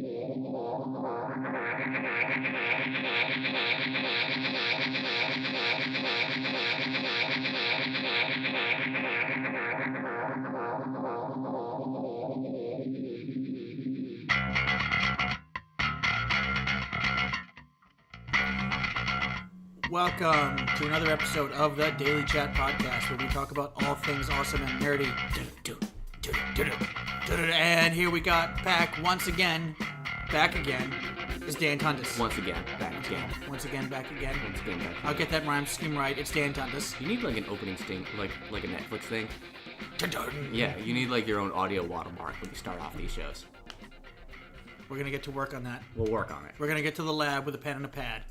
Welcome to another episode of the Daily Chat Podcast, where we talk about all things awesome and nerdy. And here we got back again, is Dan Tundis. Once again, back again. Once again, back again. Once again, back again. I'll get that rhyme scheme right. It's Dan Tundis. You need like an opening sting, like a Netflix thing. Yeah, you need like your own audio watermark when you start off these shows. We're going to get to work on that. We'll work on it. We're going to get to the lab with a pen and a pad.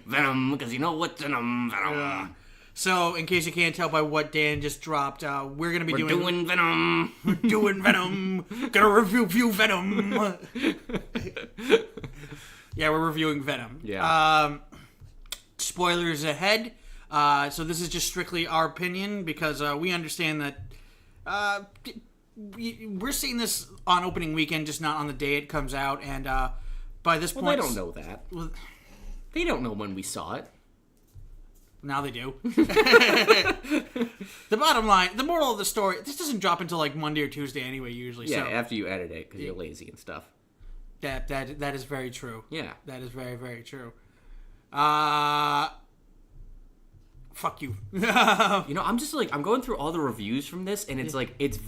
Venom, because you know what's in them, Venom. So, in case you can't tell by what Dan just dropped, we're going to be doing Venom. We're doing Venom. Gonna review Venom. Yeah, we're reviewing Venom. Yeah. Spoilers ahead. So this is just strictly our opinion because we understand that we're seeing this on opening weekend, just not on the day it comes out. And by this point, they don't know that. Well, they don't know when we saw it. Now they do. The bottom line, the moral of the story, this doesn't drop until like Monday or Tuesday anyway, usually. Yeah, so, after you edit it because you're lazy and stuff. That is very true. Yeah. That is very, very true. Fuck you. I'm going through all the reviews from this, and it's like, it's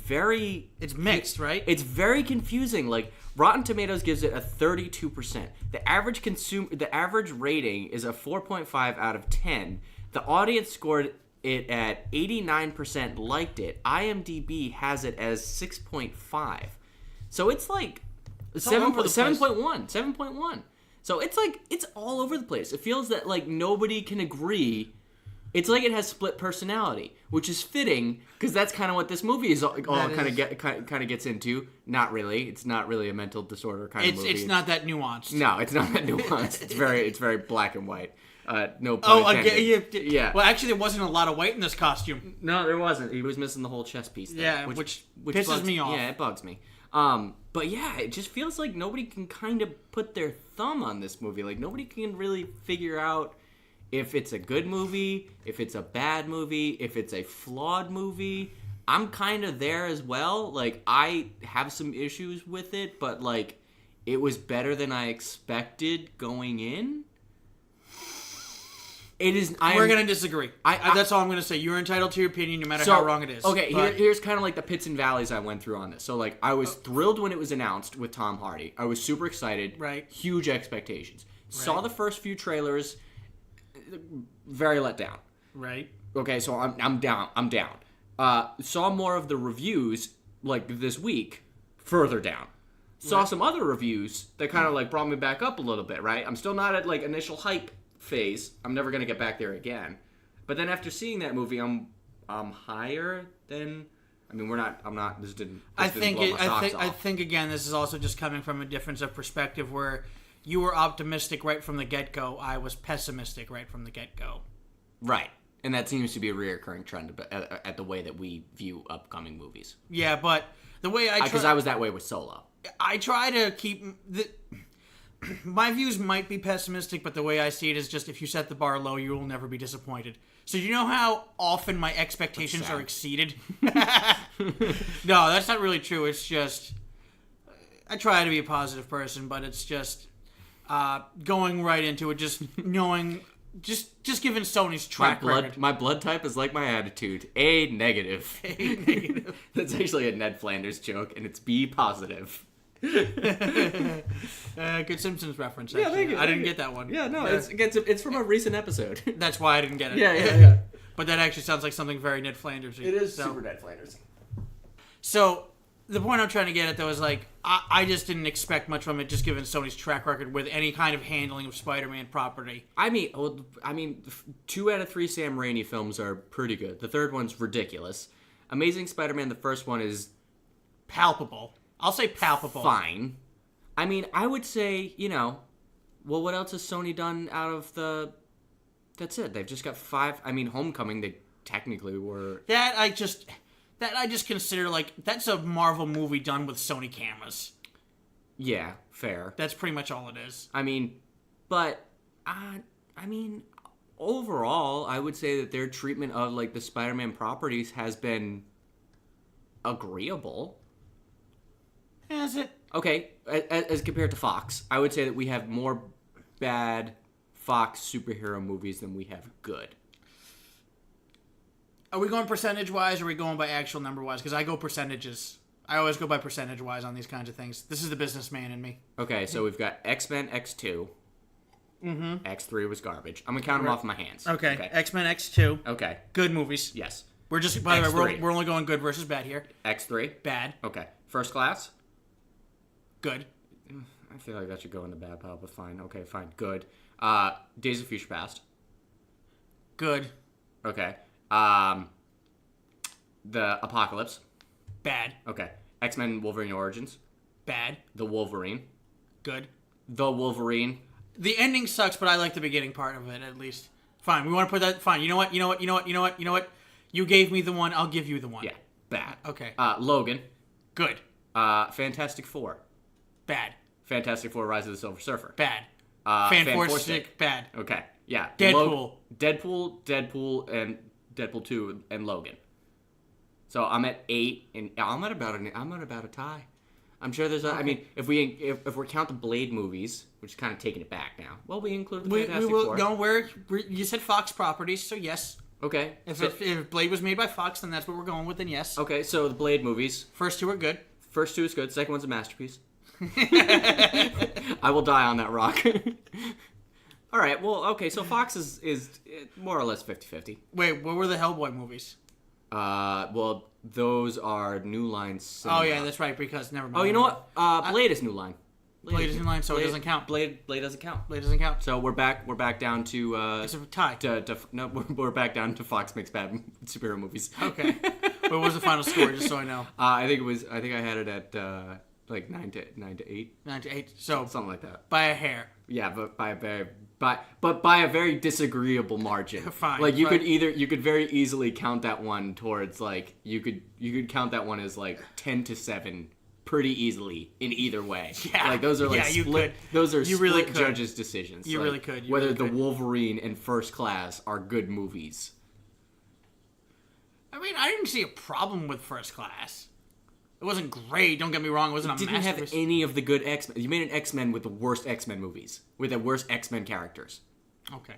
mixed, right? It's very confusing. Like, Rotten Tomatoes gives it a 32%. The average rating is a 4.5 out of 10. The audience scored it at 89%, liked it. IMDb has it as 6.5. So it's like 7.1. So it's like, it's all over the place. It feels that like nobody can agree. It's like it has split personality, which is fitting because that's kind of what this movie is all kind of gets into. Not really. It's not really a mental disorder kind of movie. It's not that nuanced. No, it's not that nuanced. It's very black and white. No pun intended. Yeah. Well, actually, there wasn't a lot of white in this costume. No, there wasn't. He was missing the whole chest piece. There, yeah, which pisses me off. Yeah, it bugs me. But yeah, it just feels like nobody can kind of put their thumb on this movie. Like nobody can really figure out if it's a good movie, if it's a bad movie, if it's a flawed movie. I'm kind of there as well. Like, I have some issues with it, but, like, it was better than I expected going in. We're going to disagree. That's all I'm going to say. You're entitled to your opinion no matter how wrong it is. Okay, here's kind of like the pits and valleys I went through on this. So, like, I was thrilled when it was announced with Tom Hardy. I was super excited. Right. Huge expectations. Right. Saw the first few trailers. Very let down. Right. Okay, so I'm down. Saw more of the reviews like this week, further down. Saw some other reviews that kind of like brought me back up a little bit, right? I'm still not at like initial hype phase. I'm never gonna get back there again. But then after seeing that movie, I'm higher than. I mean, I'm not. This didn't. I think again, this is also just coming from a difference of perspective where. You were optimistic right from the get-go. I was pessimistic right from the get-go. Right. And that seems to be a reoccurring trend at the way that we view upcoming movies. Yeah, but the way I... Because I was that way with Solo. I try to keep... My views might be pessimistic, but the way I see it is just if you set the bar low, you will never be disappointed. So you know how often my expectations are exceeded? No, that's not really true. It's just... I try to be a positive person, but it's just... going right into it, just knowing, just given Sony's track record. My blood type is like my attitude, A negative. A negative. That's actually a Ned Flanders joke, and it's B positive. Good Simpsons reference. Actually. Yeah, thank you. I didn't get that one. Yeah, no, it's from a recent episode. That's why I didn't get it. Yeah. But that actually sounds like something very Ned Flanders-y. It is super Ned Flanders. So. The point I'm trying to get at, though, is, like, I just didn't expect much from it, just given Sony's track record with any kind of handling of Spider-Man property. I mean, 2 out of 3 Sam Raimi films are pretty good. The third one's ridiculous. Amazing Spider-Man, the first one is... palpable. I'll say palpable. Fine. I mean, I would say, well, what else has Sony done out of the... That's it. They've just got 5... I mean, Homecoming, they technically were... That I just consider, like, that's a Marvel movie done with Sony cameras. Yeah, fair. That's pretty much all it is. I mean, but overall, I would say that their treatment of like the Spider-Man properties has been agreeable. Is it? Okay, as compared to Fox, I would say that we have more bad Fox superhero movies than we have good. Are we going percentage-wise, or are we going by actual number-wise? Because I go percentages. I always go by percentage-wise on these kinds of things. This is the businessman in me. Okay, so we've got X-Men X2. Mm-hmm. X3 was garbage. I'm going to count them off my hands. Okay. X-Men X2. Okay. Good movies. Yes. We're just, by the way, X3. we're only going good versus bad here. X3. Bad. Okay. First Class. Good. I feel like that should go in the bad pile, but fine. Okay, fine. Good. Days of Future Past. Good. Okay. The Apocalypse. Bad. Okay. X-Men Wolverine Origins. Bad. The Wolverine. Good. The Wolverine. The ending sucks, but I like the beginning part of it, at least. Fine. We want to put that... Fine. You know what? You gave me the one. I'll give you the one. Yeah. Bad. Okay. Logan. Good. Fantastic Four. Bad. Fantastic Four: Rise of the Silver Surfer. Bad. Fantastic. Bad. Okay. Yeah. Deadpool. Deadpool, and Deadpool 2 and Logan. So I'm at 8, and I'm at about a tie. I'm sure there's. I mean, if we count the Blade movies, which is kind of taking it back now. Well, we include the Fantastic Four. No, you said Fox properties, so yes. Okay. If Blade was made by Fox, then that's what we're going with. Then yes. Okay, so the Blade movies. First two are good. First two is good. Second one's a masterpiece. I will die on that rock. All right. Well, okay. So Fox is more or less 50-50. Wait, what were the Hellboy movies? Well, those are New Line Cinema. Oh yeah, that's right. Because never mind. Oh, you know what? Blade is New Line. Blade is New Line, so it doesn't count. Blade doesn't count. Blade doesn't count. So we're back down to. It's a tie. No, we're back down to Fox makes bad superhero movies. Okay. What was the final score? Just so I know. I think I had it at like 9 to 8. 9 to 8. So something like that. By a hair. Yeah, but by a very disagreeable margin. Fine. Like you could very easily count that one towards like you could count that one as like 10 to 7 pretty easily in either way. Yeah. Like those are like split. Those are split really judges' decisions. You like, really could. Whether the Wolverine and First Class are good movies. I mean, I didn't see a problem with First Class. It wasn't great. Don't get me wrong. It wasn't a masterpiece. Didn't have any of the good X-Men. You made an X-Men with the worst X-Men movies, with the worst X-Men characters. Okay.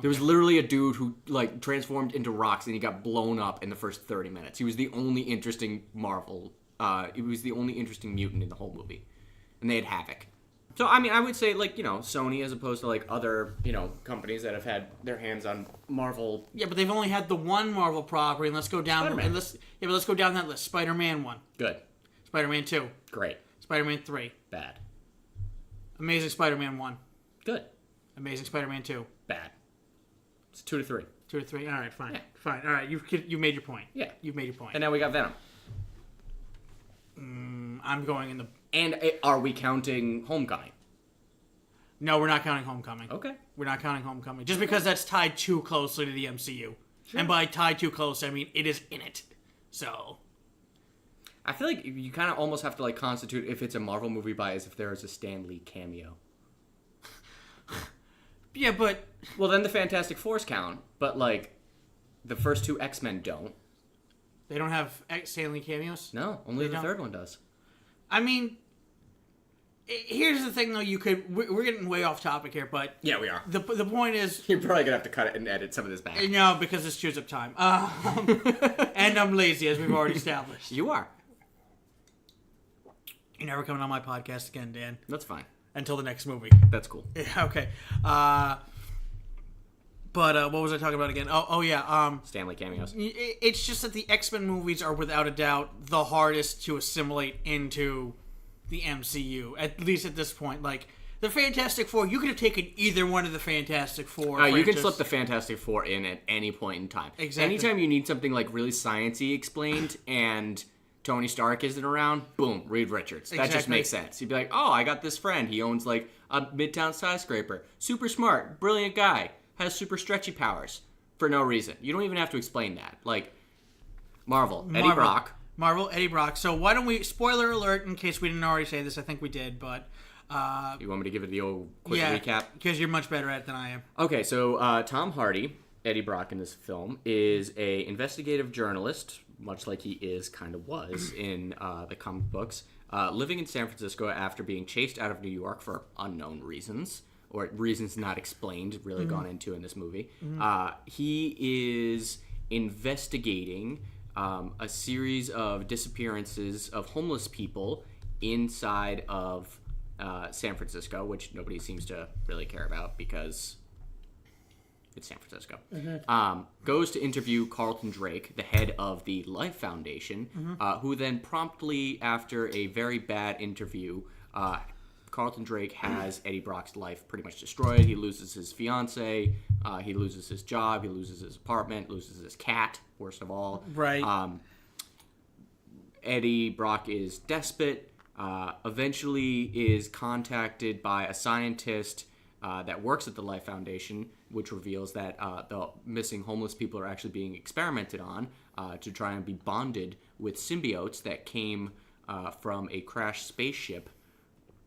There was literally a dude who like transformed into rocks and he got blown up in the first 30 minutes. He was the only interesting Marvel. He was the only interesting mutant in the whole movie, and they had Havoc. So I mean, I would say like Sony as opposed to like other companies that have had their hands on Marvel. Yeah, but they've only had the one Marvel property, and let's go down. Spider-Man. Let's go down that list. Spider-Man 1. Good. Spider-Man 2. Great. Spider-Man 3. Bad. Amazing Spider-Man 1. Good. Amazing Spider-Man 2. Bad. It's 2 to 3. 2 to 3. All right, fine. Yeah. Fine. All right, you made your point. Yeah. You've made your point. And now we got Venom. I'm going in the... And are we counting Homecoming? No, we're not counting Homecoming. Okay. We're not counting Homecoming. Just because that's tied too closely to the MCU. Sure. And by tied too close, I mean it is in it. So... I feel like you kind of almost have to like constitute if it's a Marvel movie by as if there is a Stan Lee cameo. Yeah, but... Well, then the Fantastic Fours count, but like the first two X-Men don't. They don't have Stan Lee cameos? No, only the third one does. I mean, here's the thing, though. We're getting way off topic here, but yeah, we are. The point is, you're probably gonna have to cut it and edit some of this back. No, because this chews up time. And I'm lazy, as we've already established. You are. You're never coming on my podcast again, Dan. That's fine. Until the next movie. That's cool. Yeah, okay. But what was I talking about again? Oh yeah. Stanley cameos. It's just that the X-Men movies are without a doubt the hardest to assimilate into the MCU. At least at this point, like the Fantastic Four, you could have taken either one of the Fantastic Four. You can slip the Fantastic Four in at any point in time. Exactly. Anytime you need something like really sciencey explained and Tony Stark isn't around, boom, Reed Richards. That just makes sense. You'd be like, oh, I got this friend. He owns like a Midtown skyscraper. Super smart, brilliant guy. Has super stretchy powers for no reason. You don't even have to explain that. Like, Marvel. Eddie Brock. Marvel, Eddie Brock. So why don't we, spoiler alert, in case we didn't already say this, I think we did, but... you want me to give it the old quick yeah, recap? Because you're much better at it than I am. Okay, so Tom Hardy, Eddie Brock in this film, is a investigative journalist, much like he was in the comic books, living in San Francisco after being chased out of New York for unknown reasons, or reasons not explained, really gone into in this movie. He is investigating a series of disappearances of homeless people inside of San Francisco, which nobody seems to really care about because it's San Francisco. Goes to interview Carlton Drake, the head of the Life Foundation, who then promptly, after a very bad interview, Carlton Drake has Eddie Brock's life pretty much destroyed. He loses his fiance, he loses his job, he loses his apartment, loses his cat, worst of all. Right. Eddie Brock is desperate, eventually is contacted by a scientist that works at the Life Foundation, which reveals that the missing homeless people are actually being experimented on to try and be bonded with symbiotes that came from a crashed spaceship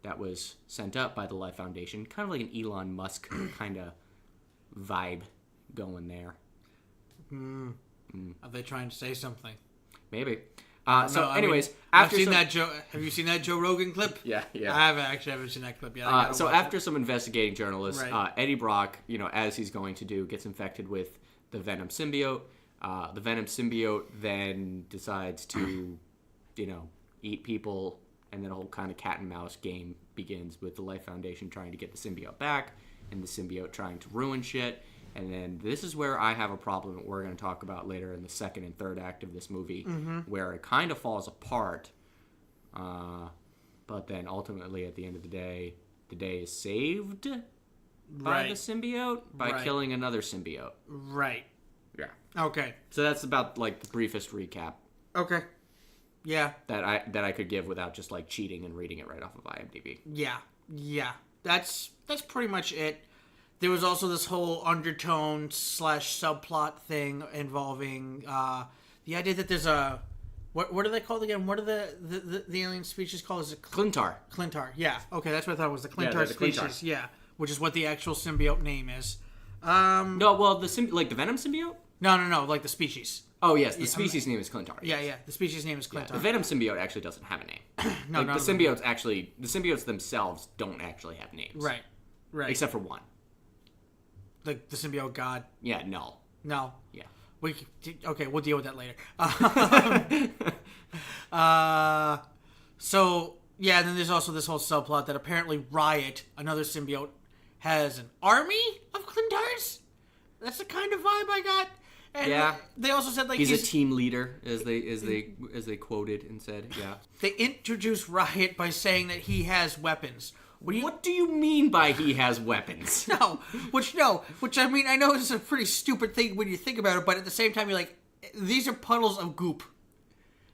that was sent up by the Life Foundation. Kind of like an Elon Musk kind of vibe going there. Are they trying to say something? Maybe. No, anyways, have you seen that Joe Rogan clip? Yeah. I haven't seen that clip yet. So after some investigating journalists, Right. Eddie Brock, as he's going to do, gets infected with the Venom symbiote. The Venom symbiote then decides to, eat people, and then a whole kind of cat and mouse game begins with the Life Foundation trying to get the symbiote back, and the symbiote trying to ruin shit. And then this is where I have a problem that we're going to talk about later in the second and third act of this movie, where it kind of falls apart. But then ultimately, at the end of the day is saved by the symbiote by killing another symbiote. Right. Yeah. Okay. So that's about the briefest recap. Okay. Yeah. That I could give without just cheating and reading it right off of IMDb. Yeah. That's pretty much it. There was also this whole undertone / subplot thing involving the idea that there's a what are they called again? What are the alien species called? Is it Clintar? Clintar. Yeah. Okay, that's what I thought it was, the Clintar the species. Clintar. Yeah, which is what the actual symbiote name is. No, well, the Venom symbiote? No, like the species. Oh yes, the species name is Clintar. Yeah, the species name is Clintar. Yeah, the Venom symbiote actually doesn't have a name. No, the symbiotes themselves don't actually have names. Right. Except for one. The symbiote god. Yeah, Null. No. Yeah. Okay, we'll deal with that later. So, yeah, and then there's also this whole subplot that apparently Riot, another symbiote, has an army of Clintars? That's the kind of vibe I got. And yeah. They also said he's a team leader, as they quoted and said. Yeah. They introduced Riot by saying that he has weapons. What do you mean by he has weapons? Which I mean, I know this is a pretty stupid thing when you think about it, but at the same time, you're like, these are puddles of goop.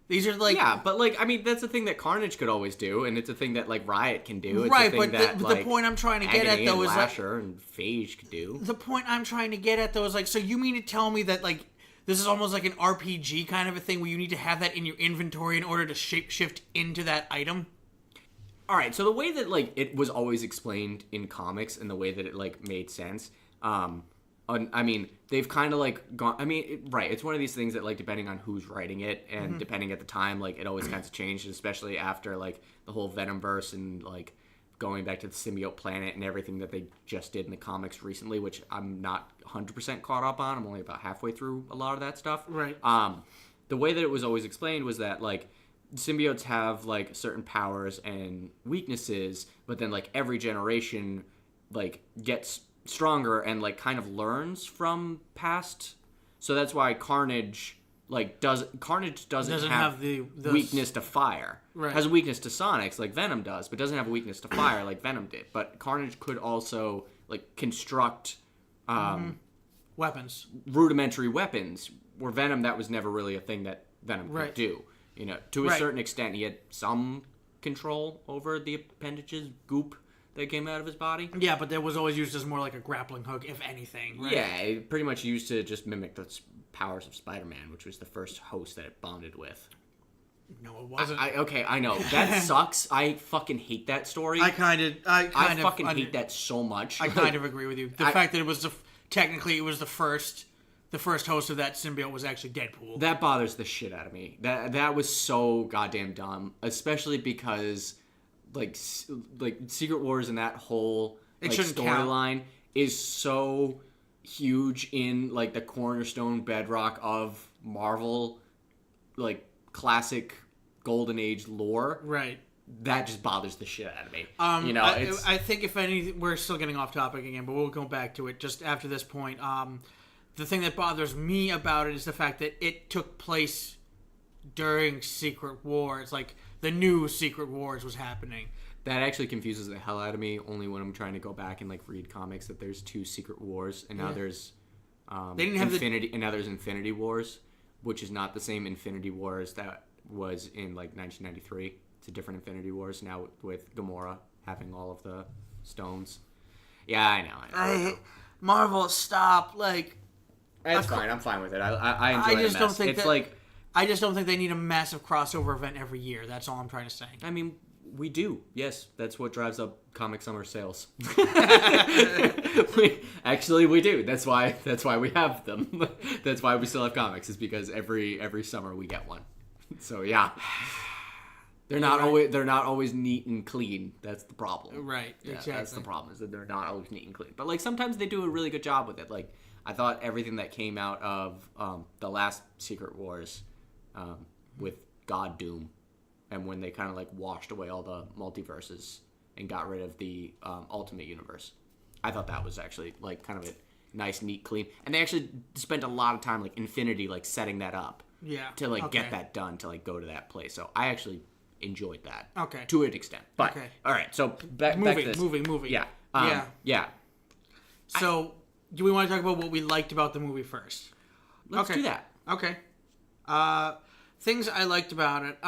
These are yeah, but I mean, that's a thing that Carnage could always do, and it's a thing that Riot can do. It's right, a thing but the point I'm trying to get at though is Lasher and Phage could do. The point I'm trying to get at though is so you mean to tell me that this is almost like an RPG kind of a thing where you need to have that in your inventory in order to shapeshift into that item? All right, so the way that it was always explained in comics and the way that it made sense, I mean, they've kind of gone. I mean, right? It's one of these things that depending on who's writing it and depending at the time, it always kind of changed, especially after the whole Venomverse and going back to the symbiote planet and everything that they just did in the comics recently, which I'm not 100% caught up on. I'm only about halfway through a lot of that stuff. Right. The way that it was always explained was that symbiotes have certain powers and weaknesses, but then every generation gets stronger and kind of learns from past. So that's why Carnage doesn't have the weakness to fire. Right. Has a weakness to sonics like Venom does, but doesn't have a weakness to fire like Venom did. But Carnage could also construct weapons, rudimentary weapons. Where Venom, that was never really a thing that Venom could do. To a certain extent, he had some control over the appendages, goop that came out of his body. Yeah, but that was always used as more like a grappling hook, if anything. Right? Yeah, it pretty much used to just mimic the powers of Spider-Man, which was the first host that it bonded with. No, it wasn't. I know. That sucks. I fucking hate that story. I fucking hate that so much. I kind of agree with you. The fact that it was technically it was the first host of that symbiote was actually Deadpool. That bothers the shit out of me. That was so goddamn dumb, especially because like Secret Wars and that whole storyline is so huge in like the cornerstone bedrock of Marvel, like classic golden age lore. Right. That just bothers the shit out of me. I think if anything, we're still getting off topic again, but we'll go back to it just after this point. The thing that bothers me about it is the fact that it took place during Secret Wars. Like, the new Secret Wars was happening. That actually confuses the hell out of me, only when I'm trying to go back and, like, read comics, that there's 2 Secret Wars, and now there's they didn't have and now there's Infinity Wars, which is not the same Infinity Wars that was in, like, 1993. It's a different Infinity Wars now with Gamora having all of the stones. Yeah, I know. Marvel, stop. Like... It's fine. I'm fine with it. I enjoy it. I just don't think they need a massive crossover event every year. That's all I'm trying to say. I mean, we do. Yes, that's what drives up comic summer sales. we do. That's why we have them. That's why we still have comics. Is because every summer we get one. So yeah. They're not always neat and clean. That's the problem. Right. Yeah, exactly. That's the problem, is that they're not always neat and clean. But like sometimes they do a really good job with it. Like I thought everything that came out of the last Secret Wars with God Doom, and when they kind of like washed away all the multiverses and got rid of the Ultimate Universe, I thought that was actually like kind of a nice, neat, clean. And they actually spent a lot of time, like Infinity, like setting that up. Yeah. To like get that done, to like go to that place. So I actually enjoyed that. Okay. To an extent. But all right. So back to this. Movie. Yeah. Yeah. So do we want to talk about what we liked about the movie first? Let's do that. Okay. Things I liked about it.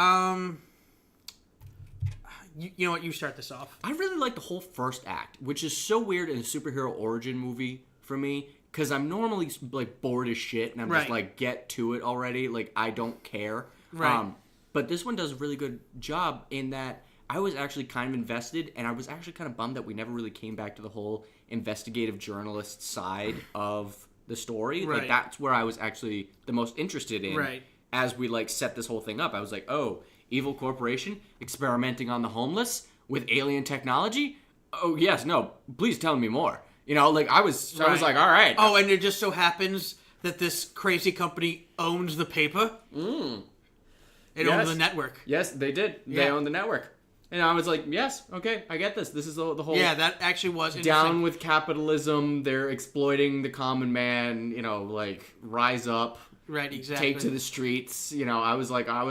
You know what? You start this off. I really like the whole first act, which is so weird in a superhero origin movie for me, because I'm normally like bored as shit, and I'm just like, get to it already. Like, I don't care. Right. But this one does a really good job in that I was actually kind of invested, and I was actually kind of bummed that we never really came back to the whole investigative journalist side of the story. Right. Like, that's where I was actually the most interested in. Right. As we like set this whole thing up, I was like, oh, evil corporation experimenting on the homeless with alien technology? Oh, yes, no, please tell me more. You know, like I was like, all right. Oh, and it just so happens that this crazy company owns the paper. It owns the network. Yes, they did. Yeah. They own the network. And I was like, yes, okay, I get this. This is the whole... Yeah, that actually was interesting. Down with capitalism. They're exploiting the common man, you know, like, rise up. Right, exactly. Take to the streets. You know, I was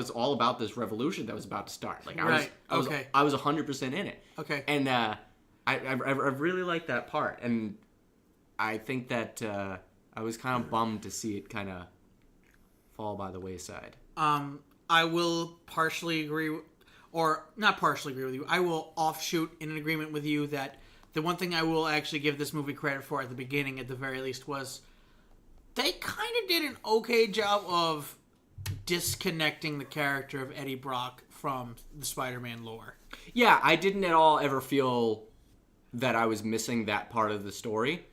all about this revolution that was about to start. Like, I was 100% in it. Okay. And I really like that part. And I think that I was kind of bummed to see it kind of fall by the wayside. I will partially agree, or not partially agree with you. I will offshoot in an agreement with you that the one thing I will actually give this movie credit for at the beginning, at the very least, was they kind of did an okay job of disconnecting the character of Eddie Brock from the Spider-Man lore. Yeah, I didn't at all ever feel that I was missing that part of the story.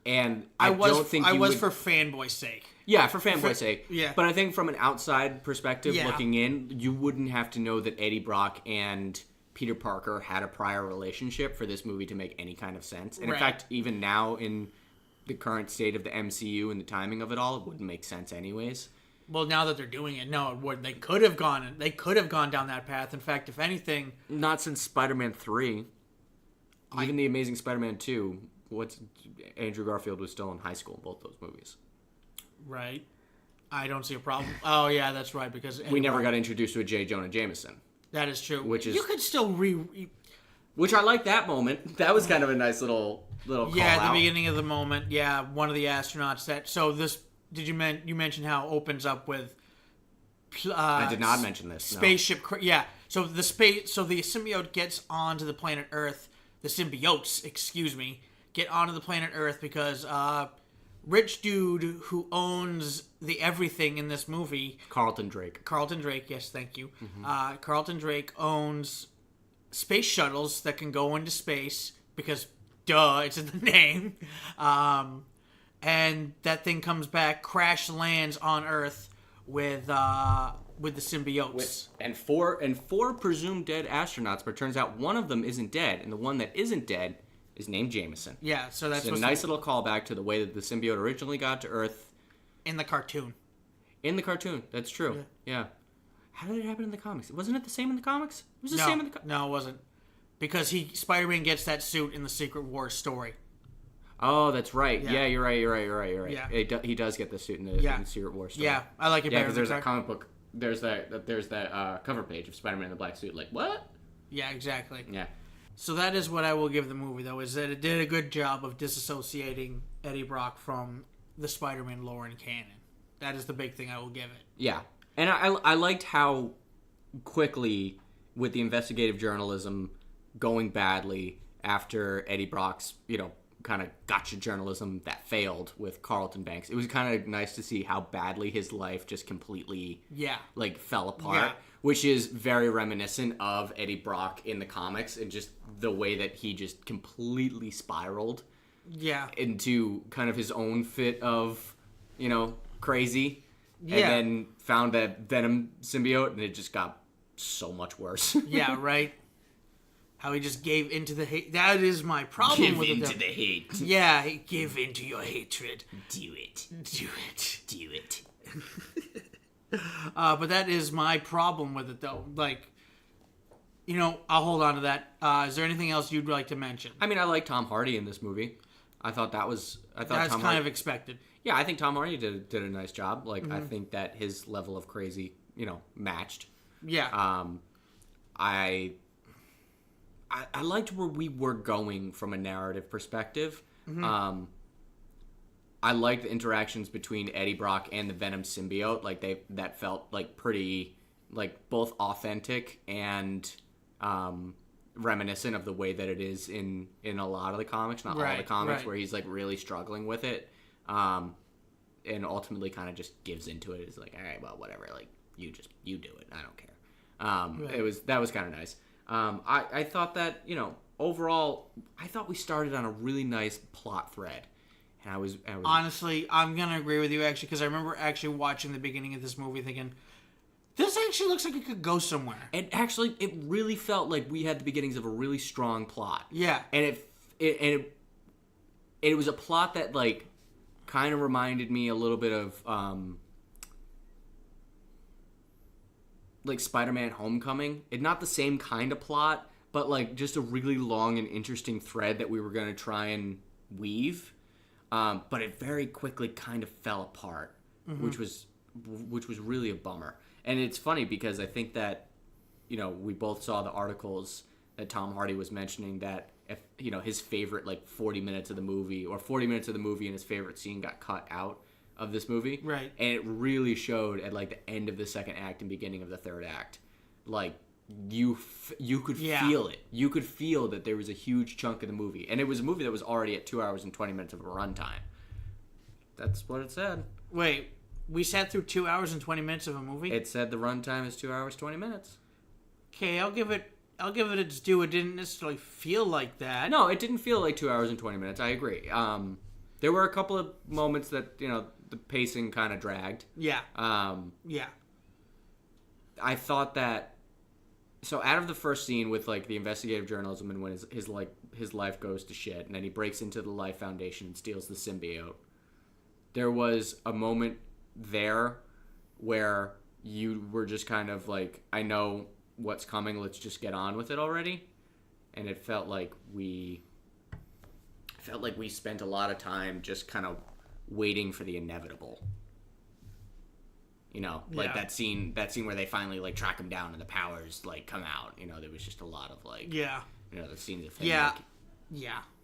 And I don't think I was for fanboy's sake. Yeah, for fanboy's sake. Yeah. But I think from an outside perspective, looking in, you wouldn't have to know that Eddie Brock and Peter Parker had a prior relationship for this movie to make any kind of sense. And in fact, even now in the current state of the MCU and the timing of it all, it wouldn't make sense anyways. Well, now that they're doing it, no, it wouldn't. They could have gone down that path. In fact, if anything, not since Spider-Man 3. Even the Amazing Spider-Man 2, Andrew Garfield was still in high school in both those movies. Right. I don't see a problem. Oh, yeah, that's right, because we never got introduced to a J. Jonah Jameson. That is true. You could still which I like that moment. That was kind of a nice little call at out. the beginning of the moment. Yeah, one of the astronauts you mention how it opens up with I did not mention this. Spaceship. No. Yeah. So the symbiote gets onto the planet Earth. The symbiotes, excuse me, get onto the planet Earth because rich dude who owns the everything in this movie. Carlton Drake. Carlton Drake, yes, thank you. Carlton Drake owns space shuttles that can go into space because, duh, it's in the name. And that thing comes back, crash lands on Earth with the symbiotes. And four presumed dead astronauts, but it turns out one of them isn't dead, and the one that isn't dead is named Jameson. Yeah, so that's a nice little callback to the way that the symbiote originally got to Earth. In the cartoon. In the cartoon, that's true. Yeah. How did it happen in the comics? Wasn't it the same in the comics? It was the same in the No, it wasn't. Because Spider-Man gets that suit in the Secret Wars story. Oh, that's right. Yeah, you're right. Yeah. He does get the suit in the Secret Wars story. Yeah, I like it better. Yeah, because there's that comic book. There's that cover page of Spider-Man in the black suit. Like, what? Yeah, exactly. Yeah. So that is what I will give the movie, though, is that it did a good job of disassociating Eddie Brock from the Spider-Man lore and canon. That is the big thing I will give it. Yeah. And I liked how quickly, with the investigative journalism going badly after Eddie Brock's, kind of gotcha journalism that failed with Carlton Banks, it was kind of nice to see how badly his life just completely fell apart, which is very reminiscent of Eddie Brock in the comics, and just the way that he just completely spiraled into kind of his own fit of crazy, and then found that Venom symbiote, and it just got so much worse. Yeah, right. How he just gave into the hate. That is my problem with it. Give into the hate. Yeah, give into your hatred. Do it. Do it. Do it. But that is my problem with it, though. Like, I'll hold on to that. Is there anything else you'd like to mention? I mean, I like Tom Hardy in this movie. That's kind of expected. Yeah, I think Tom Hardy did a nice job. Like, I think that his level of crazy, matched. Yeah. I liked where we were going from a narrative perspective. I liked the interactions between Eddie Brock and the Venom symbiote. Like, that felt like pretty, like, both authentic and reminiscent of the way that it is in a lot of the comics, not all the comics, where he's like really struggling with it, and ultimately kind of just gives into it. It's like, all right, well, whatever. Like, you do it. I don't care. That was kind of nice. I thought that, overall, I thought we started on a really nice plot thread. And I was honestly, I'm going to agree with you, actually, because I remember actually watching the beginning of this movie thinking, this actually looks like it could go somewhere. It really felt like we had the beginnings of a really strong plot. Yeah. And it was a plot that, like, kind of reminded me a little bit of, like Spider-Man Homecoming. It's not the same kind of plot, but like just a really long and interesting thread that we were going to try and weave. But it very quickly kind of fell apart, which was really a bummer. And it's funny because I think that, we both saw the articles that Tom Hardy was mentioning that if, his favorite like 40 minutes of the movie and his favorite scene got cut out of this movie. Right. And it really showed at like the end of the second act and beginning of the third act. Like you could feel it. You could feel that there was a huge chunk of the movie. And it was a movie that was already at 2 hours and 20 minutes of a runtime. That's what it said. Wait, we sat through 2 hours and 20 minutes of a movie? It said the runtime is 2 hours, 20 minutes. Okay, I'll give it its due. It didn't necessarily feel like that. No, it didn't feel like 2 hours and 20 minutes. I agree. There were a couple of moments that, the pacing kind of dragged. Yeah. Yeah. I thought that. So out of the first scene with like the investigative journalism and when his life goes to shit, and then he breaks into the Life Foundation and steals the symbiote, there was a moment there where you were just kind of like, I know what's coming. Let's just get on with it already. And it felt like we spent a lot of time just kind of waiting for the inevitable. Like that scene where they finally like track him down and the powers like come out. There was just a lot of like, the scenes of him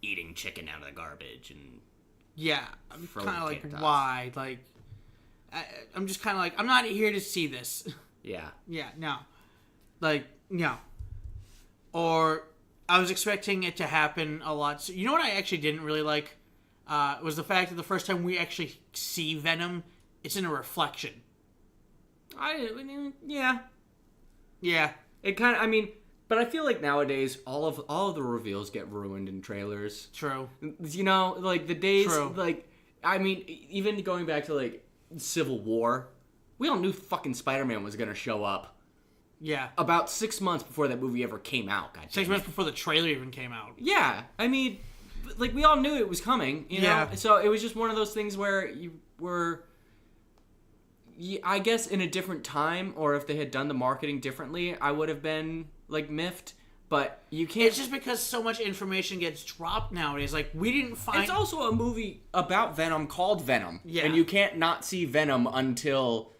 eating chicken out of the garbage and I'm kind of like, why? Like, I'm just kind of like, I'm not here to see this. No, like, no. Or I was expecting it to happen a lot. So, you know what I actually didn't really like? was the fact that the first time we actually see Venom, it's in a reflection. Yeah. Yeah. It kind of, I mean, but I feel like nowadays all of the reveals get ruined in trailers. True. You know, like the days, True. like, I mean, even going back to like Civil War, we all knew fucking Spider-Man was gonna show up. Yeah. About 6 months before that movie ever came out. God 6 months before the trailer even came out. Yeah, I mean, like we all knew it was coming, you know. Yeah. So it was just one of those things where you were, I guess, in a different time, or if they had done the marketing differently, I would have been like miffed. But you can't. It's just because so much information gets dropped nowadays. Like, we didn't find. It's also a movie about Venom called Venom, Yeah. and you can't not see Venom until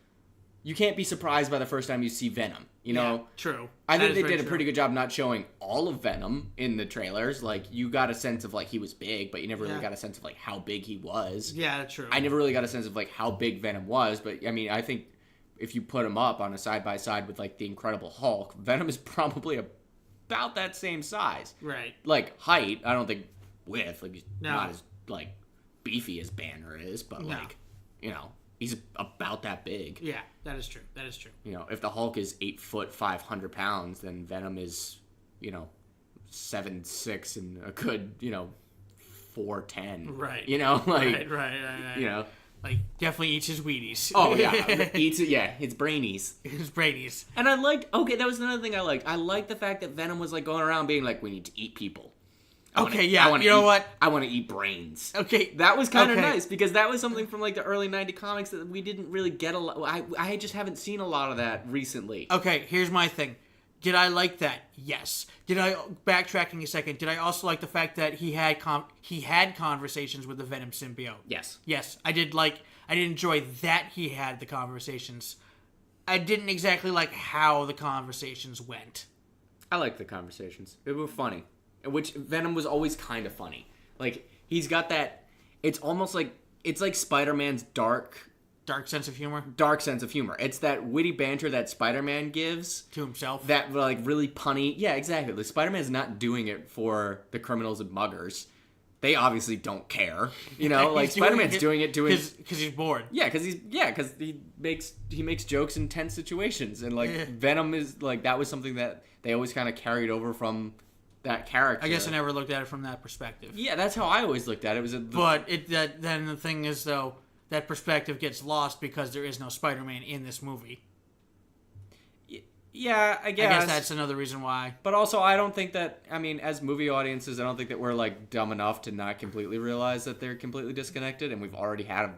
you can't be surprised by the first time you see Venom. You know, Yeah, true. I That think is they very did a true. pretty good job not showing all of Venom in the trailers. Like, you got a sense of like he was big, but you never really Yeah. got a sense of like how big he was. Yeah, true. I never really got a sense of like how big Venom was, but I mean, I think if you put him up on a side by side with like the Incredible Hulk, Venom is probably about that same size. Right. Like height, I don't think width. Like he's No. not as like beefy as Banner is, but No. like, you know, he's about that big. Yeah, that is true. That is true. You know, if the Hulk is 8 foot 500 pounds, then Venom is, you know, 7'6" and a good, you know, 4'10". Right. You know, like Right. you know. Like, definitely eats his Wheaties. Oh yeah, eats it. Yeah, it's brainies. His Brady's. And I liked. Okay, that was another thing I liked. I liked the fact that Venom was like going around being like, "We need to eat people." Okay, yeah, you know what? I want to eat brains. Okay. That was kind of Okay. nice because that was something from like the early '90s comics that we didn't really get a lot. I just haven't seen a lot of that recently. Okay, here's my thing. Did I like that? Yes. Did I, backtracking a second, did I also like the fact that he had conversations with the Venom symbiote? Yes. Yes, I did enjoy that he had the conversations. I didn't exactly like how the conversations went. I liked the conversations. They were funny. Which Venom was always kind of funny. Like, he's got that. It's almost like. It's like Spider-Man's dark Sense of humor sense of humor. It's that witty banter that Spider-Man gives. to himself. That, like, really punny. Yeah, exactly. Like, Spider-Man's not doing it for the criminals and muggers. They obviously don't care. You know? Like, Spider-Man's doing it because he's bored. Yeah, because he makes jokes in tense situations. And, like, Venom is, like, that was something that they always kind of carried over from that character. I guess I never looked at it from that perspective. Yeah, that's how I always looked at it. Then the thing is, though, that perspective gets lost because there is no Spider-Man in this movie. Yeah, I I guess that's another reason why. But also, I don't think that, I mean, as movie audiences, I don't think that we're, like, dumb enough to not completely realize that they're completely disconnected, and we've already had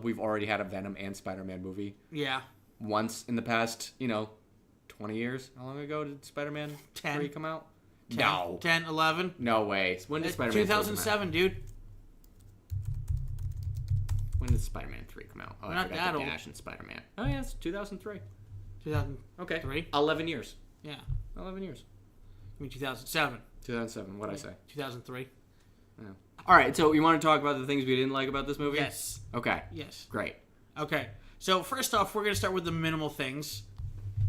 we've already had a Venom and Spider-Man movie. Yeah. Once in the past, 20 years? How long ago did Spider-Man 10. 3 come out? 10, No. 10, 11. No way. When did Spider-Man 3 come out? 2007, dude. When did Spider-Man 3 come out? Oh, I Not forgot that the old. Dash and Spider-Man. Oh, yeah, it's 2003. 2003? Okay. 11 years. Yeah. 11 years. I mean, 2007. 2007. What'd I say? 2003. Yeah. All right, so you want to talk about the things we didn't like about this movie? Yes. Okay. Yes. Great. Okay. So, first off, we're going to start with the minimal things.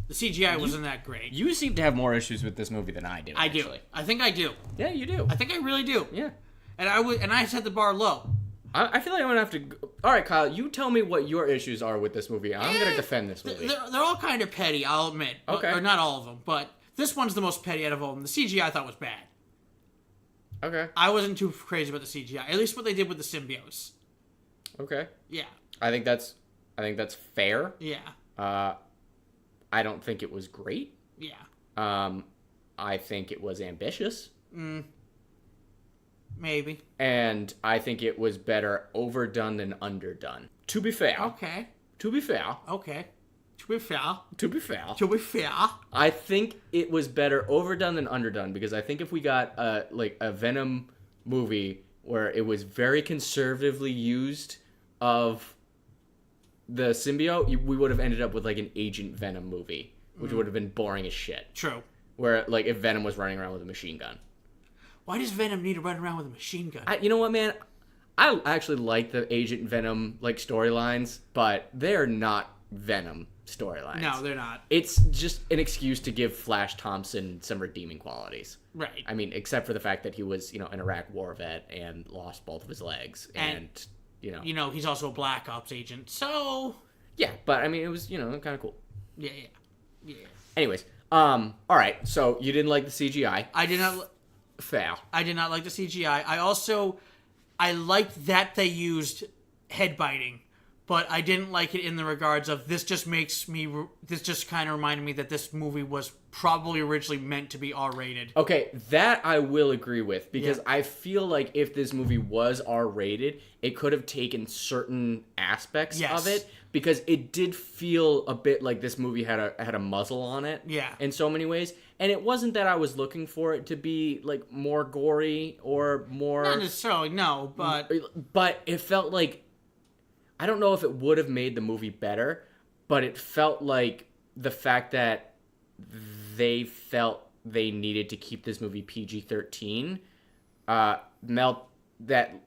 The CGI wasn't that great. You seem to have more issues with this movie than I do. I do. I think I do. Yeah, you do. I think I really do. Yeah. And I set the bar low. I feel like I'm gonna have to. All right, Kyle, you tell me what your issues are with this movie. I'm gonna defend this movie. They're all kind of petty, I'll admit. Okay. Or not all of them, but this one's the most petty out of all of them. The CGI I thought was bad. Okay. I wasn't too crazy about the CGI. At least what they did with the symbiotes. Okay. Yeah. I think that's fair. Yeah. I don't think it was great. Yeah. I think it was ambitious. Maybe. And I think it was better overdone than underdone. To be fair. Okay. To be fair. Okay. To be fair. To be fair. To be fair. I think it was better overdone than underdone because I think if we got a Venom movie where it was very conservatively used of the symbiote, we would have ended up with like an Agent Venom movie, which would have been boring as shit. True. Where like if Venom was running around with a machine gun. Why does Venom need to run around with a machine gun? You know what, man? I actually like the Agent Venom like storylines, but they're not Venom. storylines. No, they're not. It's just an excuse to give Flash Thompson some redeeming qualities. Right. I mean, except for the fact that he was, an Iraq war vet and lost both of his legs. And he's also a Black Ops agent, so... Yeah, but, I mean, it was, kind of cool. Yeah. Anyways, all right, so you didn't like the CGI. I did not... Fail. I did not like the CGI. I liked that they used head biting, but I didn't like it in the regards of this just kind of reminded me that this movie was probably originally meant to be R-rated. Okay, that I will agree with, because I feel like if this movie was R-rated, it could have taken certain aspects of it, because it did feel a bit like this movie had a muzzle on it in so many ways. And it wasn't that I was looking for it to be, like, more gory or more... Not necessarily, no, but... But it felt like... I don't know if it would have made the movie better, but it felt like the fact that they felt they needed to keep this movie PG-13 that...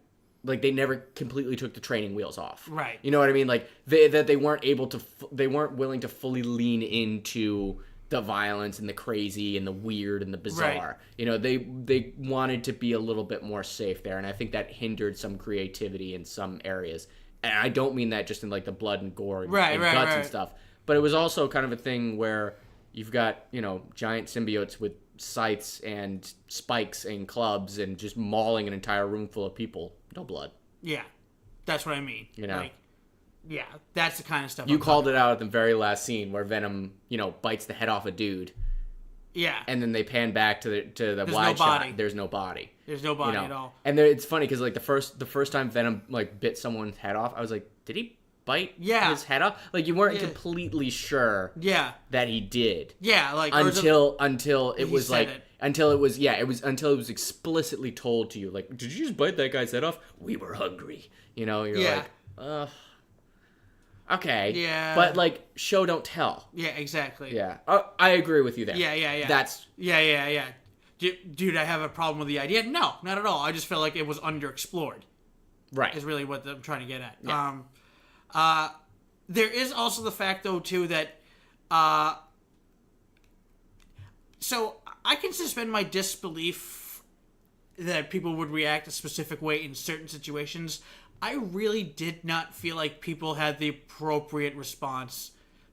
Like, they never completely took the training wheels off. Right. You know what I mean? Like, they weren't able to... They weren't willing to fully lean into... the violence and the crazy and the weird and the bizarre. Right. They wanted to be a little bit more safe there, and I think that hindered some creativity in some areas. And I don't mean that just in like the blood and gore and, guts and stuff, but it was also kind of a thing where you've got, giant symbiotes with scythes and spikes and clubs and just mauling an entire room full of people. No blood. Yeah. That's what I mean. Like, yeah, that's the kind of stuff. You called it out at the very last scene where Venom, bites the head off a dude. Yeah. And then they pan back to the wide shot. There's no body. There's no body at all. And it's funny because like the first time Venom like bit someone's head off, I was like, did he bite his head off? Like you weren't completely sure. That he did. Yeah, like until it was explicitly told to you, like, did you just bite that guy's head off? We were hungry. You're like, ugh. Okay. Yeah. But, like, show don't tell. Yeah, exactly. Yeah. I agree with you there. Yeah. That's... Yeah. Dude, I have a problem with the idea? No, not at all. I just felt like it was underexplored. Right. Is really what I'm trying to get at. Yeah. There is also the fact, though, too, that... So, I can suspend my disbelief that people would react a specific way in certain situations. I really did not feel like people had the appropriate response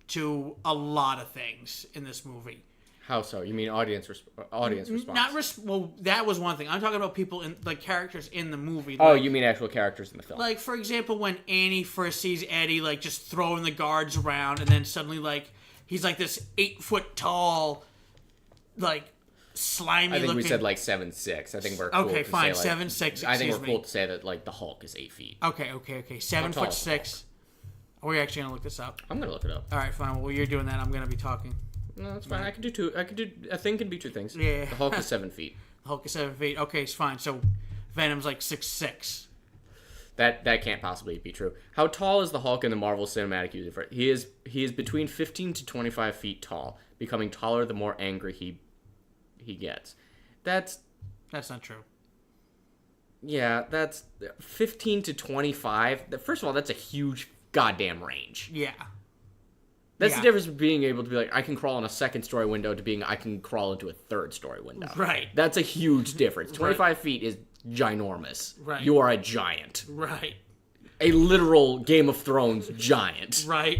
to a lot of things in this movie. How so? You mean audience response? Well, that was one thing. I'm talking about people in like characters in the movie. Oh, you mean actual characters in the film? Like, for example, when Annie first sees Eddie like just throwing the guards around, and then suddenly like he's like this 8-foot tall, like slimy. I think looking... we said like 7'6". I think we're cool okay. To Fine, say, like, 7'6". I think we're cool to say that like the Hulk is 8 feet. Okay. 7'6". Are we actually gonna look this up? I'm gonna look it up. All right, fine. Well, while you're doing that, I'm gonna be talking. No, that's fine. I can do two. A thing can be two things. Yeah. The Hulk is 7 feet. The Hulk is 7 feet. Okay, it's fine. So Venom's like 6'6". That can't possibly be true. How tall is the Hulk in the Marvel Cinematic Universe? He is between 15 to 25 feet tall, becoming taller the more angry he gets. That's not true. Yeah, that's 15 to 25. First of all, that's a huge goddamn range. Yeah. That's the difference between being able to be like, I can crawl in a second-story window to being, I can crawl into a third-story window. Right. That's a huge difference. 25 feet is ginormous. Right. You are a giant. Right. A literal Game of Thrones giant. Right.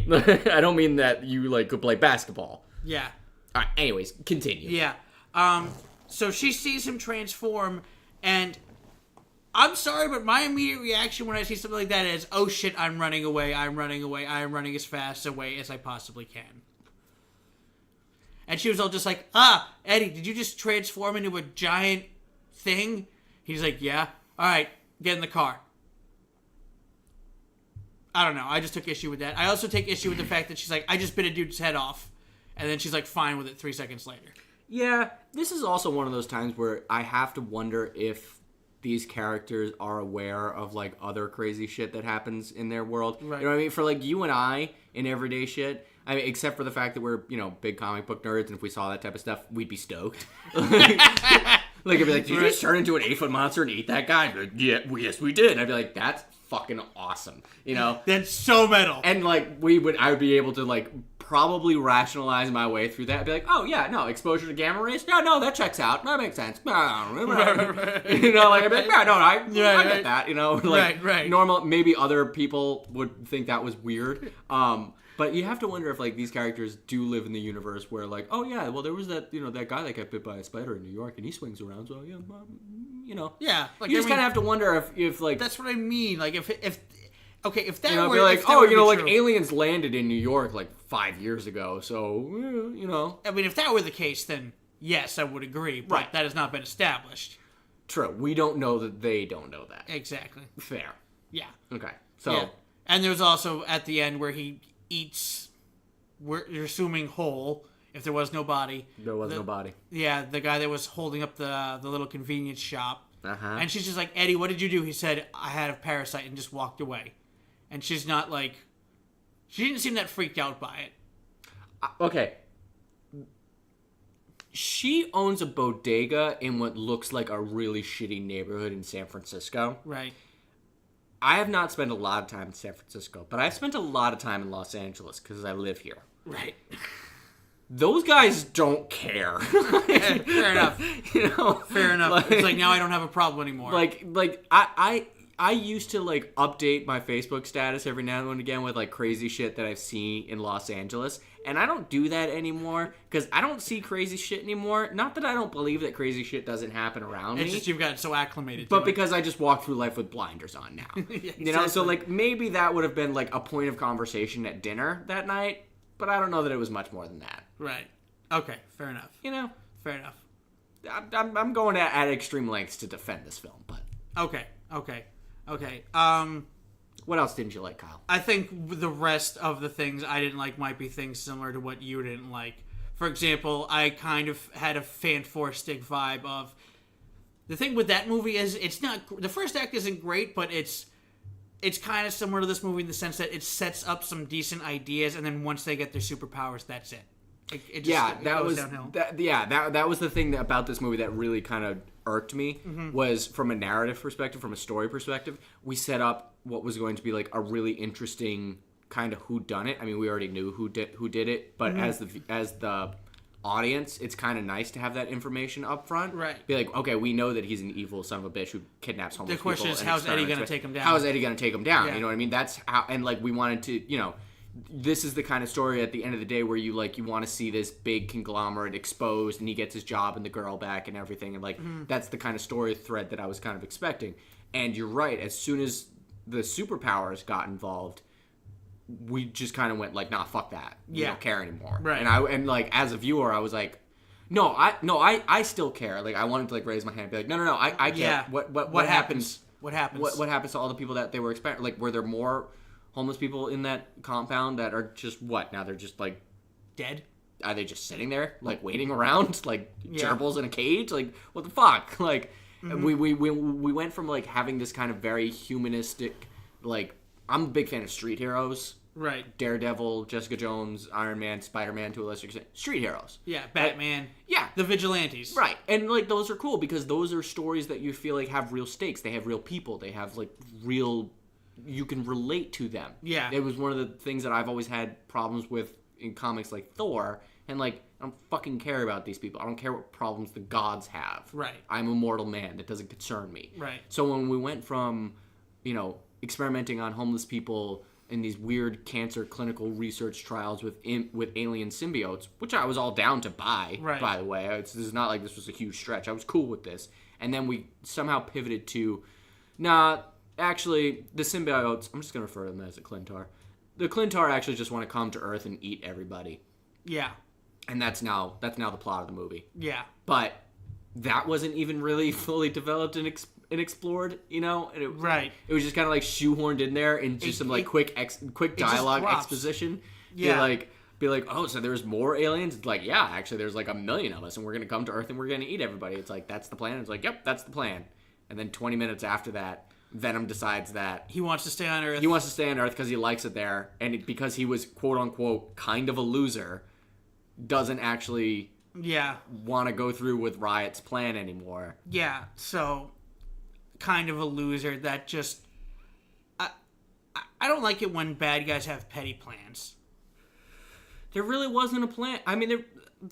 I don't mean that you, like, could play basketball. Yeah. All right, anyways, continue. Yeah. So she sees him transform, and I'm sorry, but my immediate reaction when I see something like that is, oh shit, I'm running away, I'm running as fast away as I possibly can. And she was all just like, Eddie, did you just transform into a giant thing? He's like, yeah. Alright, get in the car. I don't know, I just took issue with that. I also take issue with the fact that she's like, I just bit a dude's head off. And then she's like, fine with it 3 seconds later. Yeah, this is also one of those times where I have to wonder if these characters are aware of, like, other crazy shit that happens in their world. Right. You know what I mean? For, like, you and I, in everyday shit, I mean, except for the fact that we're, big comic book nerds, and if we saw that type of stuff, we'd be stoked. Like, I'd be like, did you just turn into an 8-foot monster and eat that guy? Like, yeah, yes, we did. And I'd be like, that's fucking awesome. That's so metal. And, like, I would be able to, like, probably rationalize my way through that. Be like, oh yeah, no, exposure to gamma rays. Yeah, no, that checks out. That makes sense. You know, like I'd be like, yeah, no, I get that. You know, like normal. Maybe other people would think that was weird. But you have to wonder if like these characters do live in the universe where like, oh yeah, well there was that that guy that got bit by a spider in New York and he swings around, so yeah, Yeah, like, you just kind of have to wonder if like that's what I mean. Like if that were be like, like aliens landed in New York like 5 years ago, so I mean, if that were the case, then yes, I would agree. But that has not been established. True. We don't know that they don't know that. Exactly. Fair. Yeah. Okay. So and there's also at the end where he eats. You're assuming whole. If there was no body. There was no body. Yeah, the guy that was holding up the little convenience shop. Uh-huh. And she's just like, Eddie, what did you do? He said, I had a parasite, and just walked away. And she's not like... She didn't seem that freaked out by it. Okay. She owns a bodega in what looks like a really shitty neighborhood in San Francisco. Right. I have not spent a lot of time in San Francisco, but I've spent a lot of time in Los Angeles because I live here. Right. Those guys don't care. Fair enough. Fair enough. Like, it's like, now I don't have a problem anymore. Like I used to like update my Facebook status every now and again with like crazy shit that I've seen in Los Angeles, and I don't do that anymore because I don't see crazy shit anymore. Not that I don't believe that crazy shit doesn't happen around me. It's just you've gotten so acclimated to it. But because I just walk through life with blinders on now. Yeah, exactly. So like maybe that would have been like a point of conversation at dinner that night, but I don't know that it was much more than that. Right. Okay. Fair enough. Fair enough. I'm going at extreme lengths to defend this film, but... Okay. What else didn't you like, Kyle? I think the rest of the things I didn't like might be things similar to what you didn't like. For example, I kind of had a fan-for-stick vibe of... The thing with that movie is, it's not... The first act isn't great, but it's kind of similar to this movie in the sense that it sets up some decent ideas, and then once they get their superpowers, that's it. It goes downhill. That was the thing about this movie that really kind of irked me, was from a narrative perspective, from a story perspective, we set up what was going to be like a really interesting kind of whodunit. I mean, we already knew who did it, but as the audience, it's kind of nice to have that information up front. Right. Be like, okay, we know that he's an evil son of a bitch who kidnaps homeless people. The question is, how's Eddie going to take him down? How is Eddie going to take him down? Yeah. You know what I mean? That's how, and like we wanted to, this is the kind of story at the end of the day where you want to see this big conglomerate exposed and he gets his job and the girl back and everything, and that's the kind of story thread that I was kind of expecting. And you're right, as soon as the superpowers got involved, we just kind of went like, nah, fuck that. We don't care anymore. Right. And like as a viewer, I was like, I still care. Like I wanted to like raise my hand and be like, no, I care. Yeah. What happens? What happens? What happens to all the people that they were expecting? Like, were there more homeless people in that compound that are just now they're just like dead? Are they just sitting there like waiting around like gerbils in a cage? Like what the fuck? Like we went from like having this kind of very humanistic, like I'm a big fan of street heroes. Right. Daredevil, Jessica Jones, Iron Man, Spider-Man to a lesser extent. Street heroes. Yeah, Batman. Yeah. The vigilantes. Right. And like those are cool because those are stories that you feel like have real stakes. They have real people. They have like real... You can relate to them. Yeah. It was one of the things that I've always had problems with in comics like Thor. And like, I don't fucking care about these people. I don't care what problems the gods have. Right. I'm a mortal man. That doesn't concern me. Right. So when we went from, experimenting on homeless people in these weird cancer clinical research trials with alien symbiotes, which I was all down to buy, by the way. This is not like this was a huge stretch. I was cool with this. And then we somehow pivoted to, actually, the symbiotes, I'm just going to refer to them as a Clintar. The Clintar actually just want to come to Earth and eat everybody. Yeah. And that's now the plot of the movie. Yeah. But that wasn't even really fully developed and explored, And it was just kind of like shoehorned in there and just some like quick dialogue exposition. Yeah. Be like, oh, so there's more aliens? It's like, yeah, actually there's like 1 million of us and we're going to come to Earth and we're going to eat everybody. It's like, that's the plan? It's like, yep, that's the plan. And then 20 minutes after that, Venom decides that he wants to stay on Earth. He wants to stay on Earth because he likes it there. And because he was, quote unquote, kind of a loser, doesn't actually want to go through with Riot's plan anymore. Yeah, so kind of a loser that just... I don't like it when bad guys have petty plans. There really wasn't a plan. I mean,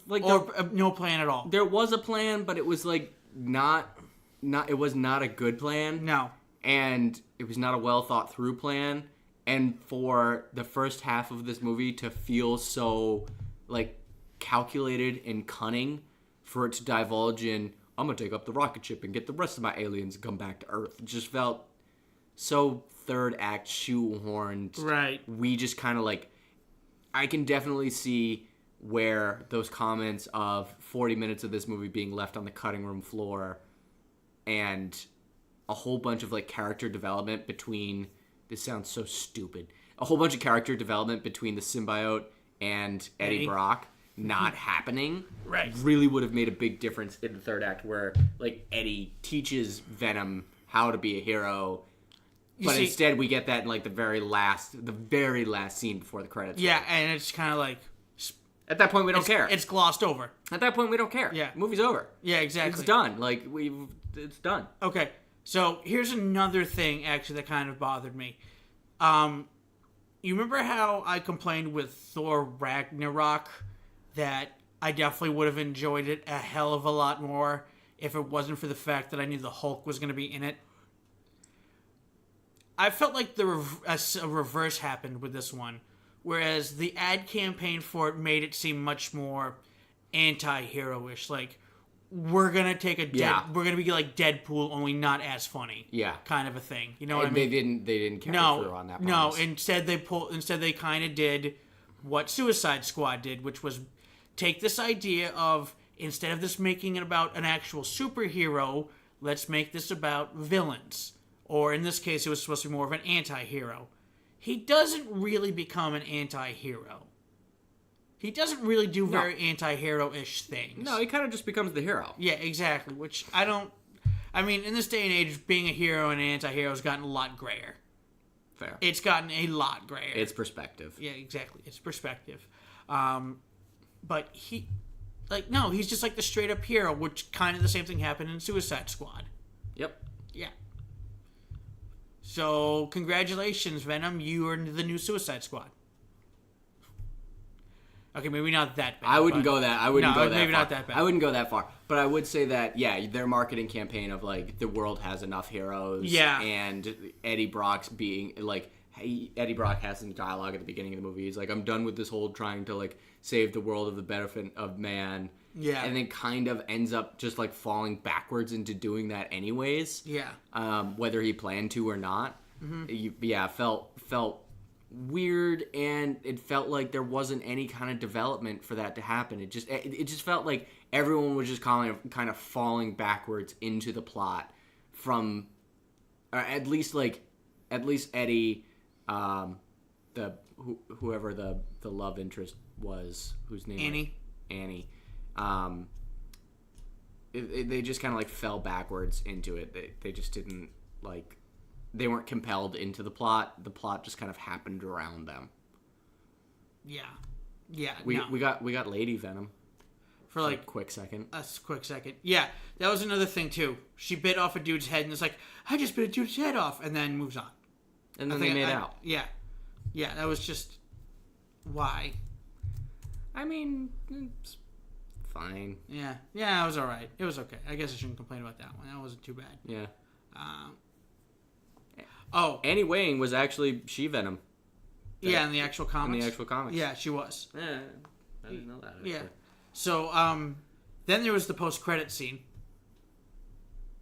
no plan at all. There was a plan, but it was like not. It was not a good plan. No. And it was not a well thought through plan. And for the first half of this movie to feel so like calculated and cunning, for it to divulge in, I'm gonna take up the rocket ship and get the rest of my aliens and come back to Earth. It just felt so third act shoehorned. Right. We just kind of like, I can definitely see where those comments of 40 minutes of this movie being left on the cutting room floor and a whole bunch of like character development between, this sounds so stupid, a whole bunch of character development between the symbiote and Eddie Brock not happening really would have made a big difference in the third act, where like Eddie teaches Venom how to be a hero, but instead we get that in like the very last scene before the credits. Yeah, and it's kind of like, at that point we don't care. It's glossed over. At that point we don't care. Yeah, movie's over. Yeah, exactly. It's done. Like it's done. Okay, so here's another thing actually that kind of bothered me. You remember how I complained with Thor Ragnarok that I definitely would have enjoyed it a hell of a lot more if it wasn't for the fact that I knew the Hulk was going to be in it? I felt like a reverse happened with this one, whereas the ad campaign for it made it seem much more anti-hero-ish. Like, we're gonna we're gonna be like Deadpool, only not as funny. Yeah, kind of a thing. You know what I mean? They didn't carry through on that. Promise. No, instead they kind of did what Suicide Squad did, which was take this idea of, instead of this making it about an actual superhero, let's make this about villains. Or in this case, it was supposed to be more of an anti-hero. He doesn't really become an anti-hero. He doesn't really do very anti-hero-ish things. No, he kind of just becomes the hero. Yeah, exactly. Which I don't... I mean, in this day and age, being a hero and an anti-hero has gotten a lot grayer. Fair. It's gotten a lot grayer. It's perspective. Yeah, exactly. It's perspective. But he... Like, no, he's just like the straight-up hero, which kind of the same thing happened in Suicide Squad. Yep. Yeah. So, congratulations, Venom. You are the new Suicide Squad. Okay, maybe not that bad. I wouldn't go that far. Maybe not that bad. I wouldn't go that far. But I would say that, yeah, their marketing campaign of, like, the world has enough heroes. Yeah. And Eddie Brock's being, like, Eddie Brock has some dialogue at the beginning of the movie. He's like, I'm done with this whole trying to, like, save the world of the benefit of man. Yeah. And then kind of ends up just, like, falling backwards into doing that anyways. Yeah. Whether he planned to or not. Mm-hmm. Felt weird, and it felt like there wasn't any kind of development for that to happen. It just felt like everyone was just kind of falling backwards into the plot from, at least Eddie, whoever the love interest was, whose name Annie. They just kind of like fell backwards into it. They just didn't like. They weren't compelled into the plot. The plot just kind of happened around them. Yeah. Yeah. We got Lady Venom. For like a quick second. A quick second. Yeah. That was another thing too. She bit off a dude's head and it's like, I just bit a dude's head off, and then moves on. And then they made out. Yeah. Yeah, that was just why? I mean, it's fine. Yeah. Yeah, it was alright. It was okay. I guess I shouldn't complain about that one. That wasn't too bad. Yeah. Annie Wang was actually She-Venom. Yeah, in the actual comics. In the actual comics. Yeah, she was. Yeah, I didn't know that. Actually. Yeah. So, then there was the post-credit scene.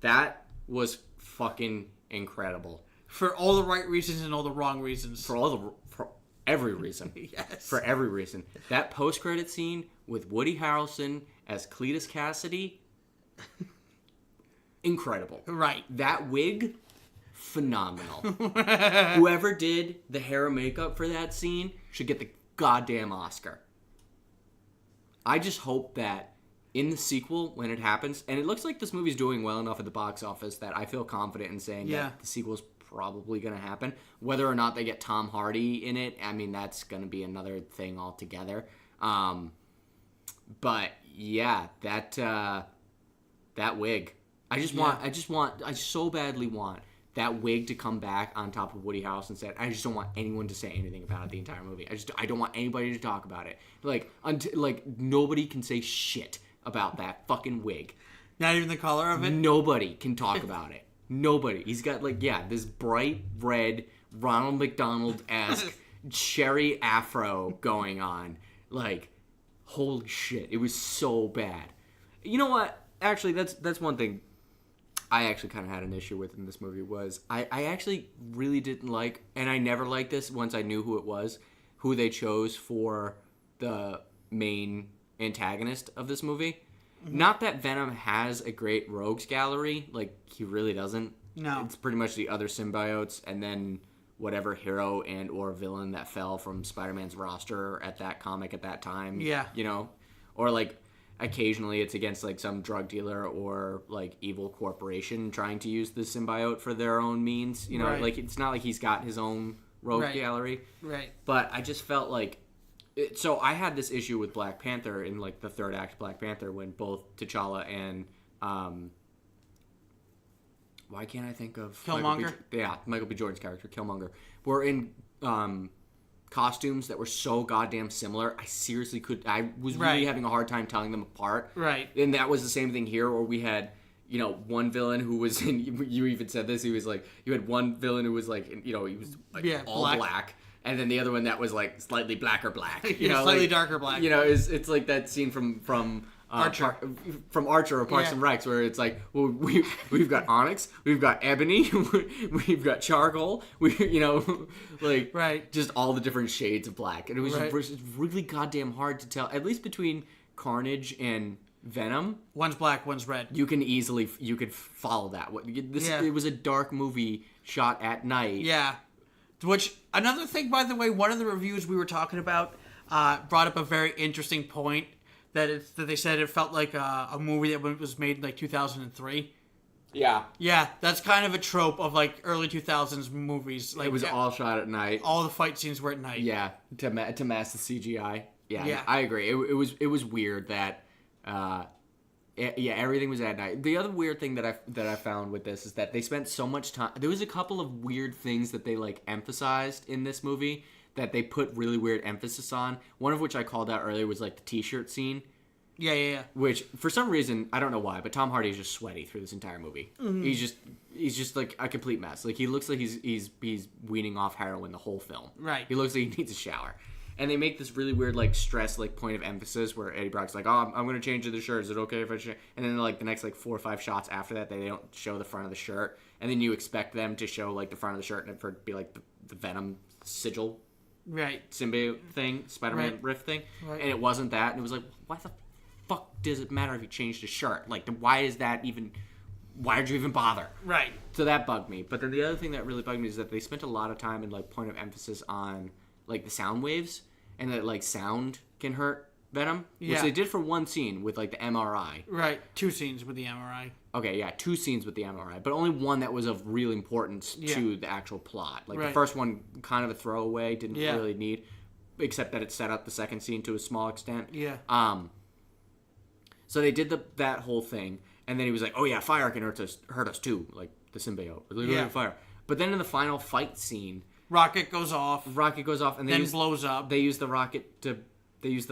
That was fucking incredible. For all the right reasons and all the wrong reasons. For every reason. Yes. For every reason. That post-credit scene with Woody Harrelson as Cletus Cassidy, incredible. Right. That wig, phenomenal. Whoever did the hair and makeup for that scene should get the goddamn Oscar. I just hope that in the sequel, when it happens, and it looks like this movie's doing well enough at the box office that I feel confident in saying that the sequel's probably going to happen. Whether or not they get Tom Hardy in it, I mean, that's going to be another thing altogether. But yeah, that wig. I so badly want that wig to come back on top of Woody Harrelson said, I just don't want anyone to say anything about it the entire movie. I don't want anybody to talk about it. Like nobody can say shit about that fucking wig. Not even the color of it? Nobody can talk about it. Nobody. He's got this bright red Ronald McDonald-esque cherry afro going on. Like, holy shit. It was so bad. You know what? Actually, that's one thing I actually kind of had an issue with in this movie was I actually really didn't like, and I never liked this once I knew who it was, who they chose for the main antagonist of this movie. Mm-hmm. Not that Venom has a great rogues gallery, like he really doesn't. No. It's pretty much the other symbiotes and then whatever hero and or villain that fell from Spider-Man's roster at that comic at that time. Yeah. You know? Or like occasionally it's against like some drug dealer or like evil corporation trying to use the symbiote for their own means. You know, right. Like it's not like he's got his own rogue gallery. Right. But I just felt like so I had this issue with Black Panther in like the third act Black Panther when both T'Challa and why can't I think of Killmonger? Michael B. Jordan's character Killmonger were in costumes that were so goddamn similar. I was really having a hard time telling them apart. Right. And that was the same thing here where we had one villain who was in, you even said this, he was like, you had one villain who was like, he was like all black. And then the other one that was like slightly black. Slightly darker black. It's like that scene from Archer. From Archer or Parks and Recs where it's like, well, we've got Onyx, we've got Ebony, we've got Charcoal, just all the different shades of black. And it was really goddamn hard to tell, at least between Carnage and Venom. One's black, one's red. You could follow that. It was a dark movie shot at night. Yeah. Which, another thing, by the way, one of the reviews we were talking about brought up a very interesting point that they said it felt like a movie that was made in like 2003. Yeah. Yeah, that's kind of a trope of like early 2000s movies. Like, it was all shot at night. All the fight scenes were at night. Yeah, to mask the CGI. Yeah. I agree. It was weird that everything was at night. The other weird thing that I found with this is that they spent so much time. There was a couple of weird things that they like emphasized in this movie that they put really weird emphasis on. One of which I called out earlier was like the t-shirt scene. Yeah. Which for some reason I don't know why, but Tom Hardy is just sweaty through this entire movie. Mm-hmm. He's just like a complete mess. Like he looks like he's weaning off heroin the whole film. Right. He looks like he needs a shower. And they make this really weird, like, stress, like, point of emphasis where Eddie Brock's like, oh, I'm going to change to the shirt. Is it okay if I change? And then, like, the next, like, 4 or 5 shots after that, they don't show the front of the shirt. And then you expect them to show, like, the front of the shirt and for it to be, like, the Venom sigil. Right. Symbiote thing, Spider-Man riff thing. Right. And it wasn't that. And it was like, why the fuck does it matter if you changed his shirt? Like, why did you even bother? Right. So that bugged me. But then the other thing that really bugged me is that they spent a lot of time and, like, point of emphasis on like the sound waves and that like sound can hurt Venom, which they did for one scene with like the MRI. Right, 2 scenes with the MRI. Okay, yeah, 2 scenes with the MRI, but only one that was of real importance to the actual plot. Like the first one, kind of a throwaway, didn't really need, except that it set up the second scene to a small extent. Yeah. So they did that whole thing, and then he was like, "Oh yeah, fire can hurt us too, like the symbiote, fire." But then in the final fight scene. Rocket goes off, and then blows up. They use the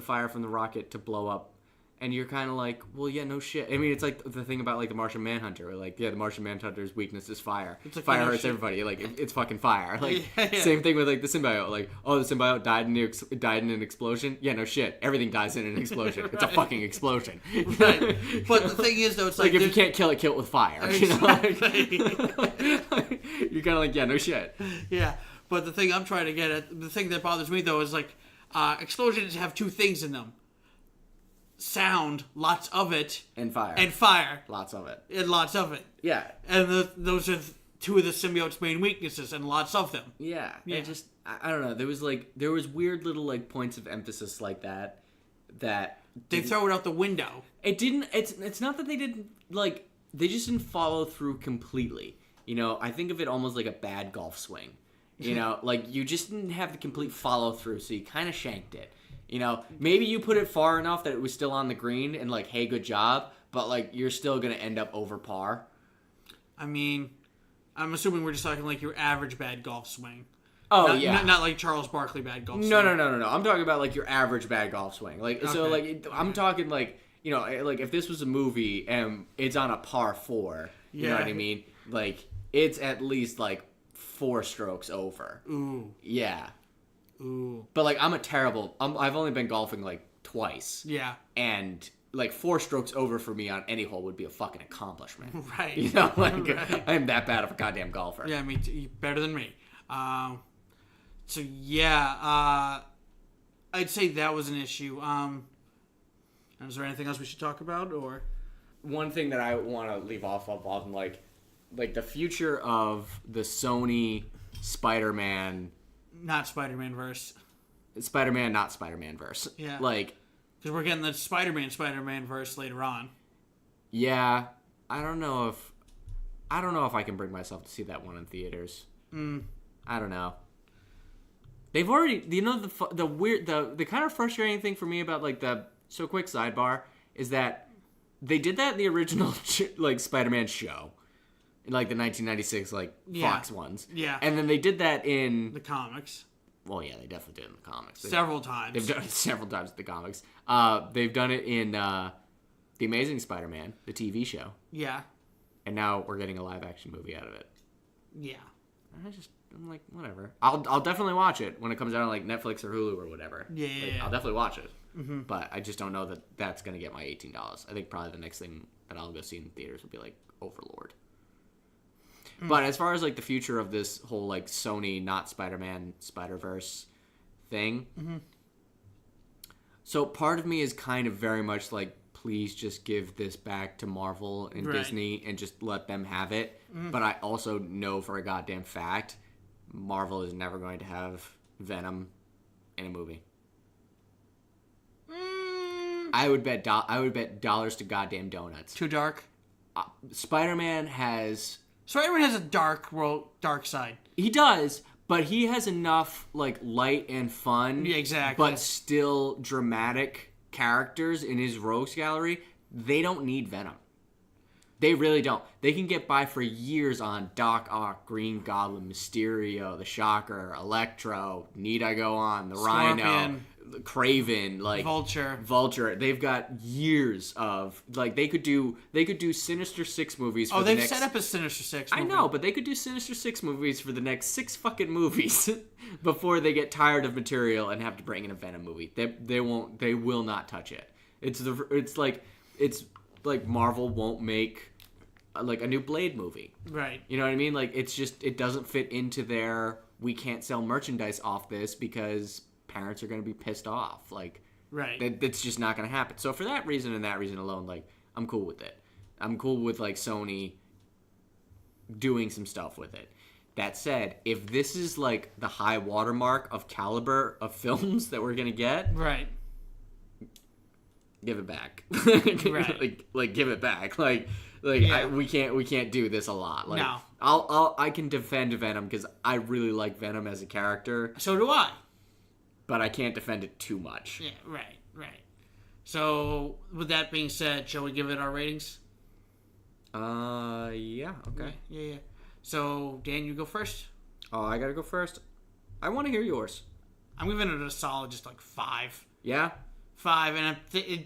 fire from the rocket to blow up, and you're kind of like, well, yeah, no shit. I mean, it's like the thing about like the Martian Manhunter, where like, the Martian Manhunter's weakness is fire. Like, fire hurts everybody. Like it's fucking fire. Like same thing with like the symbiote. Like, oh, the symbiote died in an explosion. Yeah, no shit. Everything dies in an explosion. It's a fucking explosion. Right. But the thing is, though, it's like if you can't kill it with fire. Exactly. You know, like, you're kind of like, yeah, no shit. Yeah. But the thing I'm trying to get at, the thing that bothers me, though, is like, explosions have 2 things in them. Sound, lots of it. And fire. Lots of it. And lots of it. Yeah. And those are 2 of the symbiote's main weaknesses, and lots of them. Yeah. I don't know. There was weird little, like, points of emphasis like that. They throw it out the window. It didn't, it's not that they didn't, like, they just didn't follow through completely. You know, I think of it almost like a bad golf swing. You know, like, you just didn't have the complete follow-through, so you kind of shanked it. You know, maybe you put it far enough that it was still on the green and, like, hey, good job, but, like, you're still going to end up over par. I mean, I'm assuming we're just talking like your average bad golf swing. Oh, not, yeah. Not like Charles Barkley bad golf swing. No. I'm talking about, like, your average bad golf swing. Like, so, like, I'm talking, like, you know, like, if this was a movie and it's on a par 4, you know what I mean? Like, it's at least, like, 4 strokes over. Ooh. Yeah. Ooh. But, like, I've only been golfing, like, twice. Yeah. And, like, 4 strokes over for me on any hole would be a fucking accomplishment. Right. You know, like, I am that bad of a goddamn golfer. Yeah, better than me. So yeah, I'd say that was an issue. Is there anything else we should talk about, or one thing that I want to leave off of on like the future of the Sony Spider-Man, not Spider-Man verse? Spider-Man, not Spider-Man verse. Yeah, like because we're getting the Spider-Man verse later on. Yeah, I don't know if I can bring myself to see that one in theaters. I don't know. They've already, you know, the weird, the kind of frustrating thing for me about, like, quick sidebar is that they did that in the original, like, Spider-Man show. In, like, the 1996, like, Fox ones. Yeah. And then they did that in the comics. Well, yeah, they definitely did it in the comics. Several times. They've done it several times in the comics. They've done it in The Amazing Spider-Man, the TV show. Yeah. And now we're getting a live-action movie out of it. Yeah. I'm like, whatever. I'll definitely watch it when it comes out on, like, Netflix or Hulu or whatever. Yeah. I'll definitely watch it. Mm-hmm. But I just don't know that that's going to get my $18. I think probably the next thing that I'll go see in theaters will be, like, Overlord. But as far as, like, the future of this whole, like, Sony, not Spider-Man, Spider-Verse thing, so part of me is kind of very much like, please just give this back to Marvel and Disney and just let them have it. But I also know for a goddamn fact Marvel is never going to have Venom in a movie. I would bet dollars to goddamn donuts. Too dark. Spider-Man has a dark side. He does, but he has enough, like, light and fun. Yeah, exactly. But still dramatic characters in his rogues gallery. They don't need Venom. They really don't. They can get by for years on Doc Ock, Green Goblin, Mysterio, the Shocker, Electro. Need I go on? The Scorpion. Rhino, Kraven, like Vulture. They've got years of, like, they could do Sinister Six movies. For they've set up a Sinister Six movie. I know, but they could do Sinister Six movies for the next 6 fucking movies before they get tired of material and have to bring in a Venom movie. They won't. They will not touch it. It's like Marvel won't make, like, a new Blade movie. Right. You know what I mean? Like, it's just, it doesn't fit into their, we can't sell merchandise off this because parents are going to be pissed off. Like, that's just not going to happen. So for that reason and that reason alone, like, I'm cool with it. I'm cool with, like, Sony doing some stuff with it. That said, if this is, like, the high watermark of caliber of films that we're going to get, give it back. like, give it back. We can't do this a lot. Like, no. I can defend Venom because I really like Venom as a character. So do I. But I can't defend it too much. Yeah, right. So, with that being said, shall we give it our ratings? Yeah, okay. Yeah. So, Dan, you go first. Oh, I gotta go first. I want to hear yours. I'm giving it a solid, just like 5. Yeah? 5, and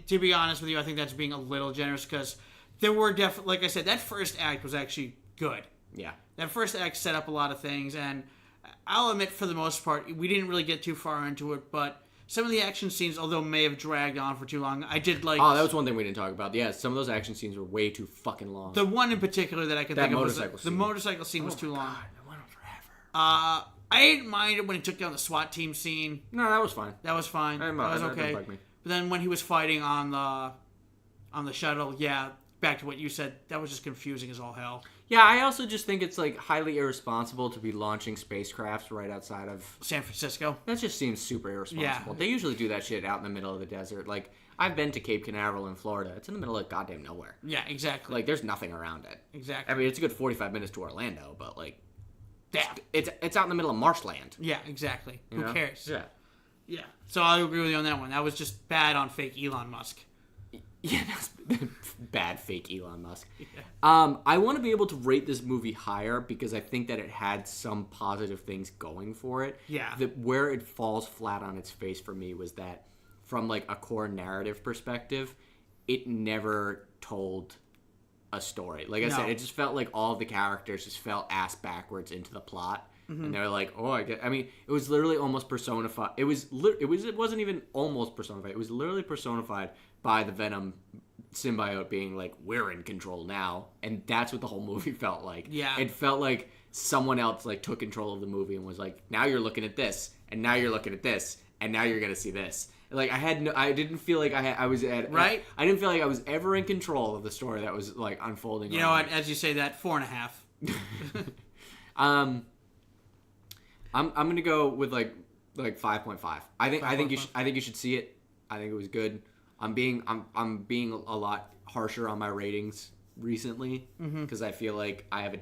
to be honest with you, I think that's being a little generous because there were definitely, like I said, that first act was actually good. Yeah. That first act set up a lot of things, and I'll admit, for the most part, we didn't really get too far into it, but some of the action scenes, although may have dragged on for too long, I did like... Oh, that was one thing we didn't talk about. Yeah, some of those action scenes were way too fucking long. The one in particular that I can think of was the motorcycle scene was too long. God, that went on forever. I didn't mind it when he took down the SWAT team scene. No, that was fine. That was fine. That was okay. That didn't bug me. But then when he was fighting on the shuttle, yeah, back to what you said, that was just confusing as all hell. Yeah, I also just think it's, like, highly irresponsible to be launching spacecrafts right outside of San Francisco. That just seems super irresponsible. Yeah. They usually do that shit out in the middle of the desert. Like, I've been to Cape Canaveral in Florida. It's in the middle of goddamn nowhere. Yeah, exactly. Like, there's nothing around it. Exactly. I mean, it's a good 45 minutes to Orlando, but, like, yeah. It's out in the middle of marshland. Yeah, exactly. Who cares? Yeah. Yeah. So I agree with you on that one. That was just bad on fake Elon Musk. Yeah, that's bad fake Elon Musk. Yeah. I want to be able to rate this movie higher because I think that it had some positive things going for it. Yeah. Where it falls flat on its face for me was that from like a core narrative perspective, it never told a story. Like I said, it just felt like all of the characters just fell ass backwards into the plot. And they're like, oh, I mean, it was literally almost personified. It wasn't even almost personified. It was literally personified by the Venom symbiote being like, we're in control now. And that's what the whole movie felt like. Yeah. It felt like someone else like took control of the movie and was like, now you're looking at this, and now you're looking at this, and now you're gonna see this. Like I didn't feel like I was at right. I didn't feel like I was ever in control of the story that was like unfolding. You know what? As you say that, 4.5. I'm gonna go with like 5.5. I think you should see it. I think it was good. I'm being a lot harsher on my ratings recently because I feel like I have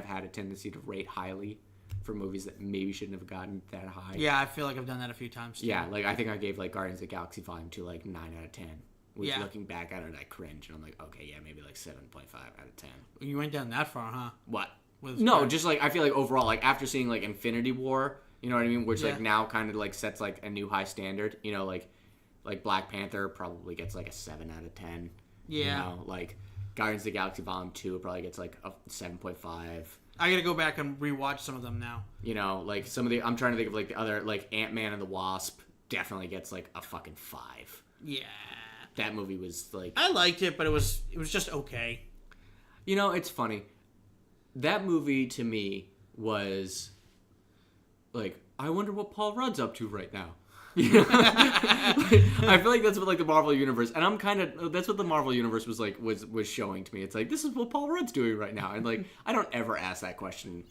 had a tendency to rate highly for movies that maybe shouldn't have gotten that high. Yeah, I feel like I've done that a few times too. Yeah, like I think I gave like Guardians of the Galaxy Volume 2 like 9 out of 10. Which looking back at it, I cringe and I'm like, okay, yeah, maybe like 7.5 out of 10. You went down that far, huh? What? No, just like I feel like overall, like after seeing like Infinity War, you know what I mean, which like now kind of like sets like a new high standard. You know, like Black Panther probably gets like a 7 out of 10. Yeah. You know, like Guardians of the Galaxy Volume 2 probably gets like a 7.5. I gotta go back and rewatch some of them now. You know, like some of the I'm trying to think of like the other like Ant-Man and the Wasp definitely gets like a fucking 5. Yeah. That movie was like I liked it, but it was just okay. You know, it's funny. That movie to me was like, I wonder what Paul Rudd's up to right now. You know? I feel like that's what like the Marvel universe, and I'm kind of that's what the Marvel universe was like was showing to me. It's like this is what Paul Rudd's doing right now, and like I don't ever ask that question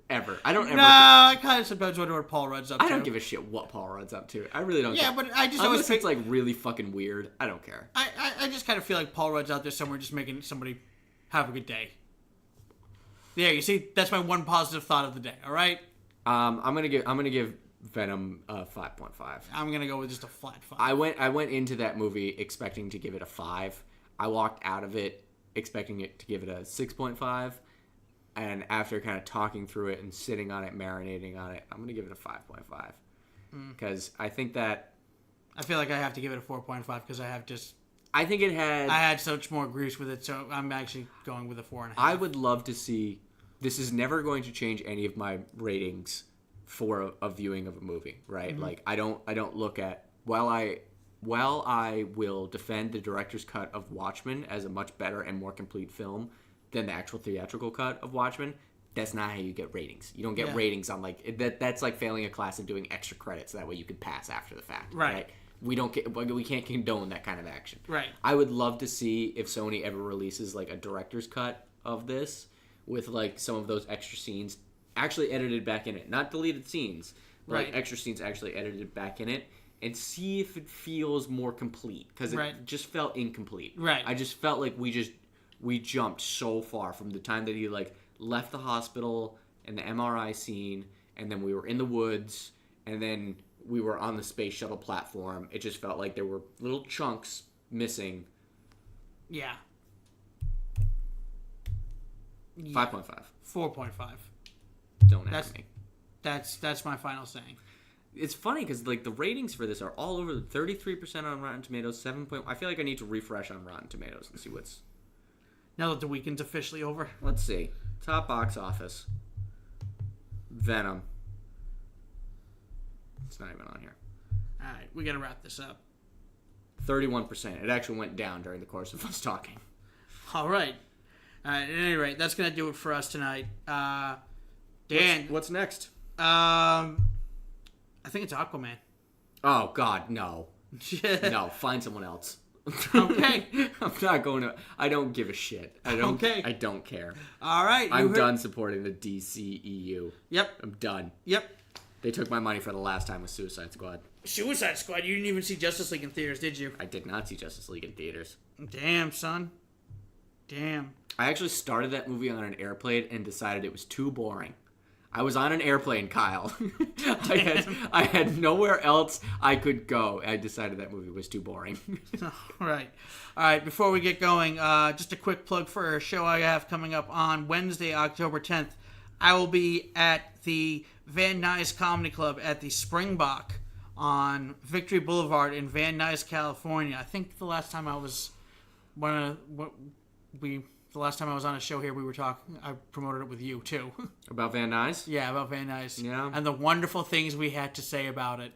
ever. I don't ever. No, I kind of sometimes wonder what Paul Rudd's up to. I don't give a shit what Paul Rudd's up to. I really don't. Yeah, care. but I just unless it's like really fucking weird. I don't care. I just kind of feel like Paul Rudd's out there somewhere just making somebody have a good day. Yeah, you see, that's my one positive thought of the day. All right. I'm gonna give Venom 5.5. I'm gonna go with just a flat 5. I went into that movie expecting to give it a 5. I walked out of it expecting it to give it a 6.5. And after kind of talking through it and sitting on it, marinating on it, I'm gonna give it a 5.5 because I think that I feel like I have to give it a 4.5 because I think it had. I had so much more grease with it, so I'm actually going with a 4.5. I would love to see. This is never going to change any of my ratings for a viewing of a movie, right? Mm-hmm. Like I don't look at while I will defend the director's cut of Watchmen as a much better and more complete film than the actual theatrical cut of Watchmen. That's not how you get ratings. You don't get ratings on like that. That's like failing a class and doing extra credits. So that way you can pass after the fact, right? We can't condone that kind of action. Right. I would love to see if Sony ever releases like a director's cut of this with like some of those extra scenes actually edited back in it, not deleted scenes, but like extra scenes actually edited back in it, and see if it feels more complete because it just felt incomplete. Right. I just felt like we jumped so far from the time that he like left the hospital and the MRI scene, and then we were in the woods, and then we were on the space shuttle platform. It just felt like there were little chunks missing. Yeah. 5.5. 4.5. Don't ask me. That's my final saying. It's funny because like the ratings for this are all over 33% on Rotten Tomatoes, 7. I feel like I need to refresh on Rotten Tomatoes and see what's. Now that the weekend's officially over. Let's see. Top box office. Venom. It's not even on here. All right, we got to wrap this up. 31%. It actually went down during the course of us talking. All right. At any rate, that's going to do it for us tonight. Dan. What's next? I think it's Aquaman. Oh, God, no. No, find someone else. Okay. I'm not going to. I don't give a shit. I don't care. All right. I'm done supporting the DCEU. Yep. I'm done. Yep. They took my money for the last time with Suicide Squad. Suicide Squad? You didn't even see Justice League in theaters, did you? I did not see Justice League in theaters. Damn, son. Damn. I actually started that movie on an airplane and decided it was too boring. I was on an airplane, Kyle. I had nowhere else I could go. I decided that movie was too boring. Right. All right, before we get going, just a quick plug for a show I have coming up on Wednesday, October 10th. I will be at the Van Nuys Comedy Club at the Springbok on Victory Boulevard in Van Nuys, California. I think the last time I was the last time I was on a show here, we were talking. I promoted it with you too. About Van Nuys? Yeah, about Van Nuys. Yeah. And the wonderful things we had to say about it.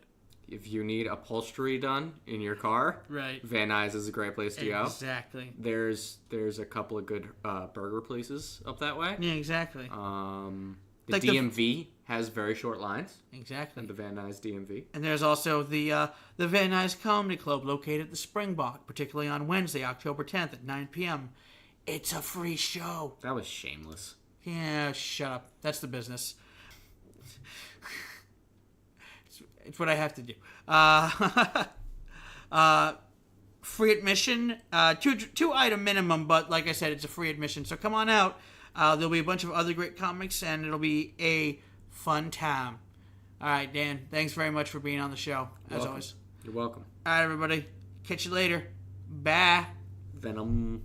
If you need upholstery done in your car, right, Van Nuys is a great place to go. Exactly. There's a couple of good burger places up that way. Yeah, exactly. The like DMV has very short lines. Exactly. And the Van Nuys DMV. And there's also the Van Nuys Comedy Club located at the Springbok, particularly on Wednesday, October 10th at 9 p.m. It's a free show. That was shameless. Yeah, shut up. That's the business. It's what I have to do. Free admission, two item minimum, but like I said, it's a free admission. So come on out. There'll be a bunch of other great comics, and it'll be a fun time. All right, Dan, thanks very much for being on the show, as always. You're welcome. All right, everybody. Catch you later. Bye. Venom.